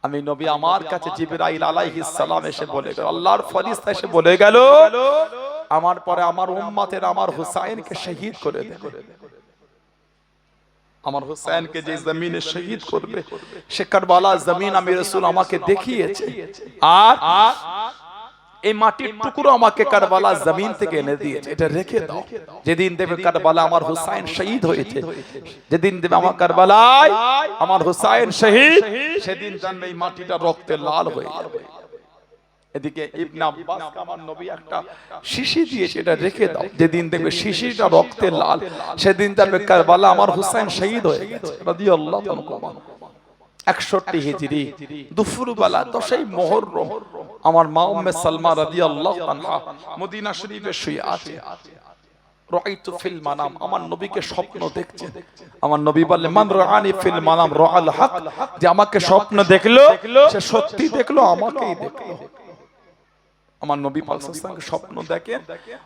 আমি নবী আমার কাছে জিবরাইল আলাইহিস সালাম এসে বলে গেল, আল্লাহর ফেরেশতা এসে বলে গেল আমার পরে আমার উম্মতের আমার হুসাইনকে শহীদ করে দেবে। আমার হুসাইনকে যে জমিনে শহীদ করবে সে কারবালা জমিন আমি রাসূল আমাকে দেখিয়েছে, আর এই মাটির টুকরো আমাকে কারবালা জমিন থেকে এনে দিয়েছে, এটা রেখে দাও। যেদিন দেবে কারবালা আমার হুসাইন শহীদ হয়েছে, যেদিন দেবে আমার কারবালায় আমার হুসাইন শহীদ, সেদিন জানবে এই মাটিটা রক্তে লাল হয়ে যাবে। এদিকে ইবনে আব্বাস আমার নবী একটা শিশি দিয়েছে, এটা রেখে দাও। যেদিন দেখবে শিশিটা রক্তে লাল, সেদিন জানবে কারবালা আমার হুসাইন শহীদ হয়ে গেছে রাদিয়াল্লাহু তাআলা। 61 হিজরি দুপুরবেলা 10ই মুহররম আমার মা উম্মে সালমা রাদিয়াল্লাহু আনহা মদিনা শরীফে শুয়ে আছে। রাআইতু ফিল মানাম, আমার নবীকে স্বপ্ন দেখছেন। আমার নবী বললেন, মান রাআনি ফিল মানাম রাআল হক, যে আমাকে স্বপ্ন দেখলো সে সত্যি দেখলো, আমাকেই দেখলো। আমার নবী পাক সাল্লাল্লাহু আলাইহি ওয়াসাল্লাম স্বপ্ন দেখেন,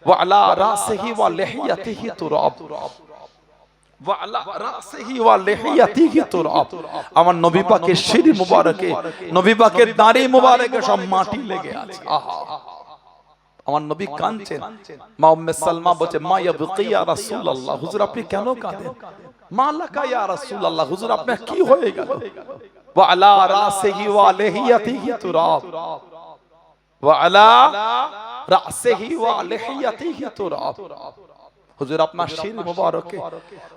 ওয়া আলা রাসিহি ওয়া লিহিয়াতিহি তুরাব, ওয়া আলা রাসিহি ওয়া লিহিয়াতিহি তুরাব। আমার নবী পাকের শিরি মুবারকে, নবী পাকের দাড়ি মুবারকে সব মাটি লেগে আছে। আহা, আমার নবী কাঁদছেন। মা উম্মে সালমা বলছে, মা ইয়াবকি ইয়া রাসূলুল্লাহ, হুজুর আপনি কেন কাঁদেন? মা লাকা ইয়া রাসূলুল্লাহ, হুজুর আপনার কি হয়ে গেল? ওয়া আলা রাসিহি ওয়া লিহিয়াতিহি তুরাব, ওয়া আলা রাসিহি ওয়া লিহিয়াতিহি তুরাব। হুজুর আপনার শির মুবারকে,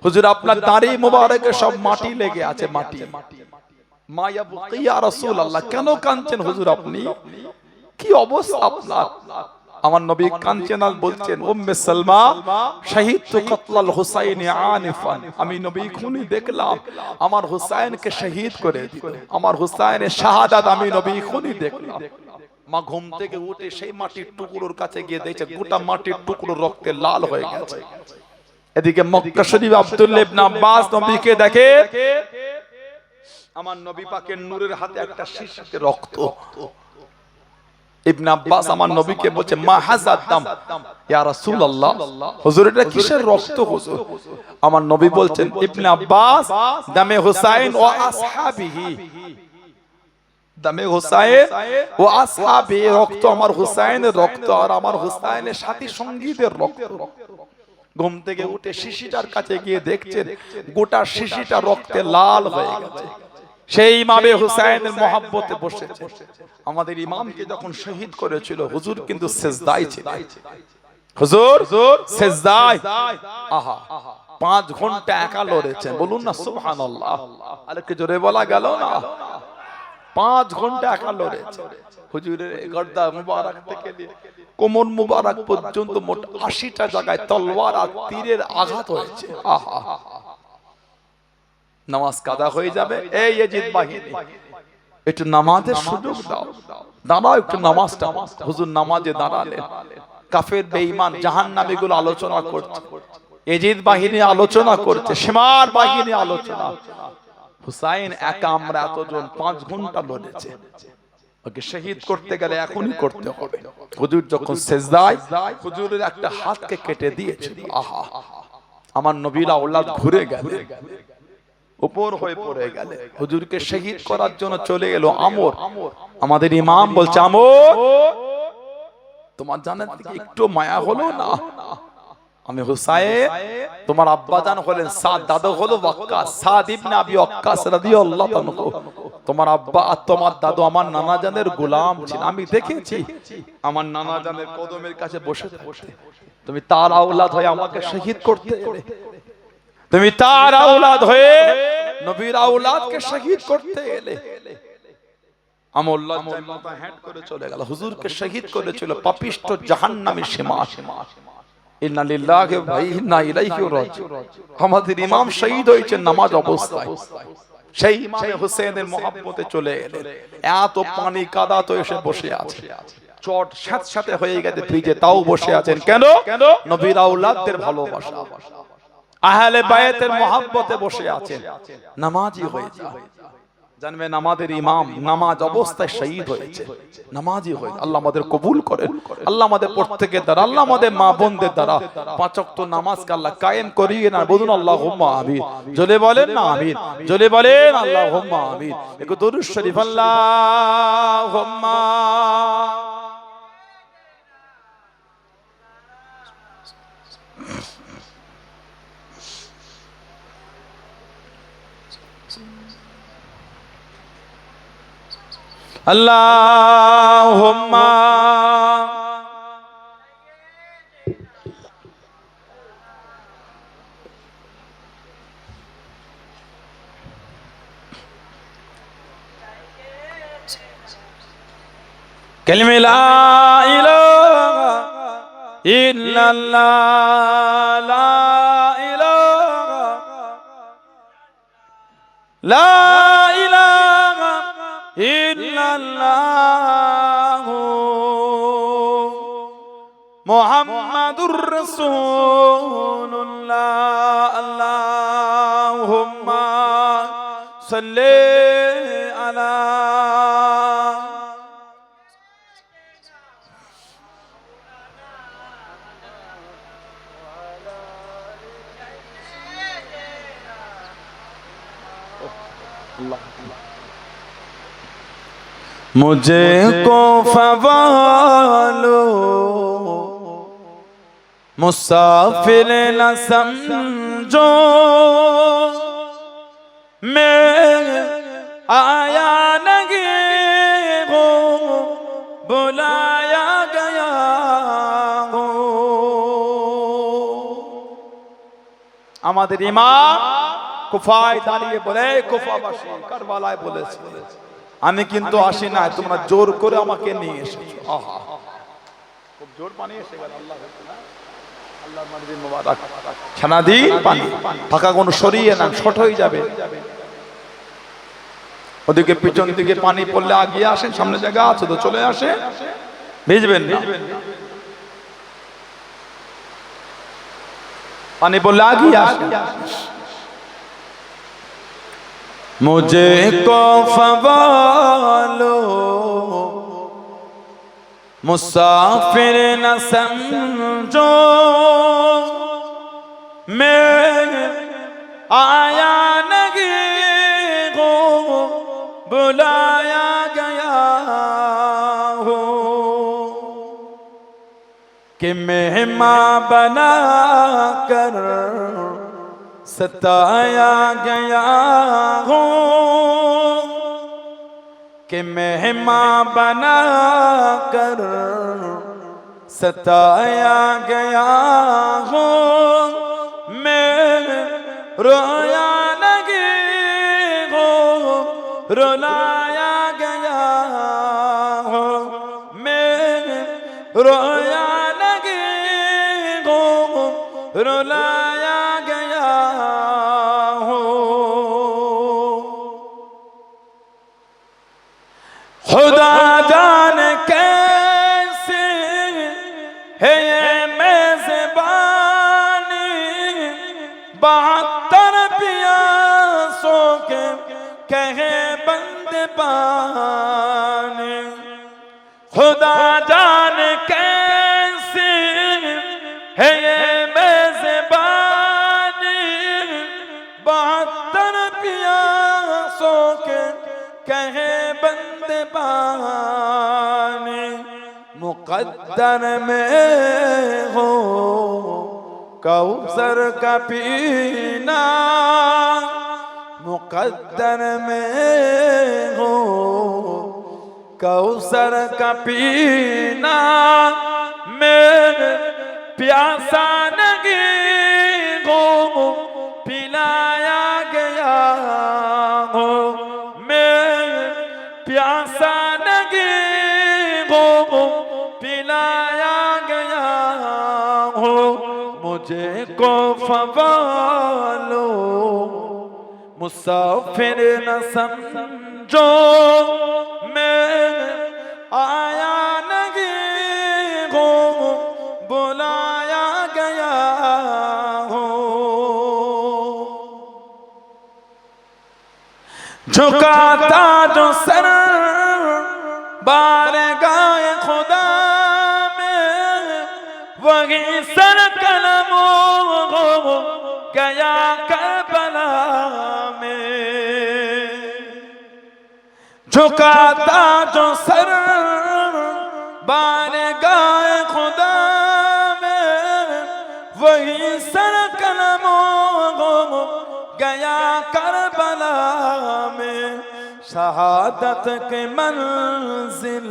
হুজুর আপনার দাড়ি মুবারকে সব মাটি লেগে আছে, মাটি। মা ইয়াবকি ইয়া রাসূলুল্লাহ, কেন কাঁদছেন হুজুর আপনি? কি অবস্থা আপনার? আমার নবী কাঁদছেন আর বলছেন, উম্মে সালমা শাহিদতু কতলাল হুসাইনি আনিফান, আমি নবী খুনি দেখলাম আমার হুসাইনকে শহীদ করে দিল, আমার হুসাইনের শাহাদাত আমি নবী খুনি দেখলাম। মা ঘুম থেকে উঠে সেই মাটির টুকরোর কাছে গিয়ে দেখছে গোটা মাটির টুকরো রক্তে লাল হয়ে গেছে। এদিকে মক্কা শরীফ আব্দুল্লাহ ইবনে আব্বাস নবীকে দেখে, আমার নবী পাকের নূরের হাতে একটা শিশিতে রক্ত। ইবনে আব্বাস আমার নবীকে বলছে, মা হাযাত দাম ইয়া রাসূলুল্লাহ, হুজুর এটা কিসের রক্ত হুজুর? আমার নবী বলছেন, ইবনে আব্বাস দামে হুসাইন ও আসহাবিহি, দামে হুসাইন ও আসহাবি, রক্ত আমার হুসাইনের রক্ত আর আমার হুসাইনের সাথী সঙ্গীদের রক্ত। ঘুম থেকে উঠে শিশিটার কাছে গিয়ে দেখছেন গোটা শিশিটা রক্তে লাল হয়ে গেছে। সেই ইমামে হুসাইনের মহব্বতে বসেছে। আমাদের ইমামকে যখন শহীদ করেছিল হুজুর কিন্তু সিজদায় ছিলেন, হুজুর সিজদায়। আহা, 5 ঘন্টা একা লড়েছেন, বলুন না সুবহানাল্লাহ। আরে কি জোরে বলা গেল না? 5 ঘন্টা একা লড়েছে। হুজুরের গর্দা মুবারক থেকে নিয়ে কোমর মুবারক পর্যন্ত মোট 80টা জায়গায় তলোয়ার আর তীরের আঘাত হয়েছে। আহা, নামাজ কাদা হয়ে যাবে। এই ইয়াজিদ বাহিনী, একটু নামাজের সুযোগ দাও, দাঁড়াও একটু নামাজটা। হুজুর নামাজে দাঁড়ালেন। কাফের বেঈমান জাহান্নামীগুলো আলোচনা করছে, ইয়াজিদ বাহিনী আলোচনা করছে, শিমার বাহিনী আলোচনা। হুসাইন একা, আমরা এতজন 5 ঘন্টা লড়েছে। ওকে শহীদ করতে গেলে এখনই করতে হবে। হুজুর যখন সিজদায়, হুজুরের একটা হাতকে কেটে দিয়েছিল। আহা, আমার নবীর আওলাদ ঘুরে গেলে, উপর হয়ে পড়ে গেলে। হুজুরকে শহীদ করার জন্য চলে এলো আমর। আমাদের ইমাম বলছে, আমর তোমার জানের দিকে একটু মায়া হলো না? আমি হুসাইন, তোমার আব্বা জান হলেন সাদ, দাদু হলো ওয়াক্কাস, সাদ ইবনে আবি ওয়াক্কাস রাদিয়াল্লাহু আনহু। তোমার আব্বা আর তোমার দাদু আমার নানা জানের গোলাম ছিল, আমি দেখেছি আমার নানা জানের কদমের কাছে বসে থাকতে। তুমি তার আওলাদ হয়ে আমাকে শহীদ করতে এলে, তুমি তার আওলাদ হয়ে নবীর আওলাদকে শহীদ করতে এলে। আমার লজ্জায় মাথা হেঁট করে চলে গেল, হুজুরকে শহীদ করেছিল পাপিষ্ঠ জাহান্নামী সীমা। ইন্না লিল্লাহি ওয়া ইন্না ইলাইহি রাজিউন। আমাদের ইমাম শহীদ হয়েছে নামাজ অবস্থায়, সেই ইমামে হুসেনের মহব্বতে চলে এলেন। এত পানি কাদা তো এসে বসে আছে, চট সাথে হয়ে গেছে ফ্রিজে, তাও বসে আছেন কেন? নবীর আওলাদদের ভালোবাসা, আহলে বায়াতের মহব্বতে বসে আছেন, নামাজি হয়ে যায়। জানবেন আমাদের ইমাম নামাজ অবস্থায় শহীদ হয়েছে, নামাজি হয়ে। আল্লাহ আমাদের কবুল করেন, আল্লাহ আমাদের প্রত্যেকের দ্বারা, আল্লাহ আমাদের মা বোনদের দ্বারা পাঁচ ওয়াক্ত নামাজকে আল্লাহ কায়েম করিয়ে না। বলুন আল্লাহুম্মা আমিন, জোরে বলেন না আমিন, জোরে বলেন আল্লাহুম্মা আমিন। একটু দরুদ শরীফ আল্লাহুম্মা। আল্লাহুম্মা কালিমা লা ইলাহা ইল্লাল্লাহ, লা ইলাহা, লা ইলাহা ইল্লাল্লাহ মুহাম্মাদুর রাসূলুল্লাহ। আল্লাহুম্মা সাল্লি আলা मुझे को फवालो मुसाफिर न समझो, मैं आया नहीं हो बुलाया गया हो। আমাদের ইমাম কুফায় দাঁড়িয়ে বলে, কুফাবাসী কারবালায় বলেছে আমি কিন্তু আসি না, তোমরা জোর করে আমাকে নিয়ে এসেছো। আহা, খুব জোর পানি এসে গেল। আল্লাহ আল্লাহর মানজিল মুবারক, ছানাদিন পানি, ফাঁকা কোন সরিয়ে না, শর্ট হয়ে যাবে। ওদিকে পিছন দিকে পানি পড়লে আগিয়ে আসেন, সামনে জায়গা আছে তো চলে আসে, ভিজবেন না। পানি পড়লে আগিয়ে আসেন। मुझे को फवालो मुसाफिर न समझो, मैं आया नहीं हो बुलाया गया हो, कि मेहमान बना कर सताया गया हूँ, कि मेहमान बना कर सताया गया हूँ, मैं रोया नहीं हूँ रुलाया गया हूँ, मैं रोया नहीं हूँ रुलाया गया हूँ। खुदा जाने कैसे है ये मेज़बानी, 72 प्यासों के कहे बंदे पानी। खुदा जाने कैसे है ये मेज़बानी, 72 प्यासों के कहे बंदे पानी। मुकद्दर में हो कौसर का पीना, मुकद्दर में हो कौसर का पीना, मैं प्यासा नहीं हो पिलाया गया हो, मैं प्यासा नहीं हो पिलाया गया हो, मुझे को फवालो मुसाफिर न समझो, मैं आया नहीं हो बुलाया गया हो। झुकाता जो सर बारगाह खुदा में, वही सर कलमों गया करबला में। झुकाता जो सर बारगाह खुदा में, वही सर कलमों गया करबला में। शहादत के मंजिल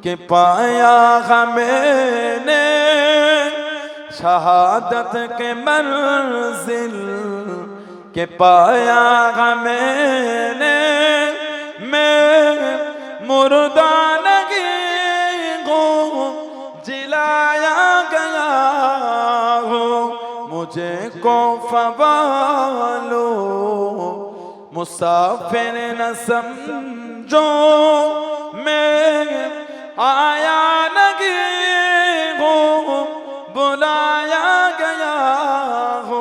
के पाया मैंने, शहादत के मंजिल के पाया मैंने, मैं मुर्दा नहीं हूँ जिलाया गया हूँ, मुझे को फवालो मुसाफिर न समझो, मैं आया नहीं हूँ बुलाया गया हूँ।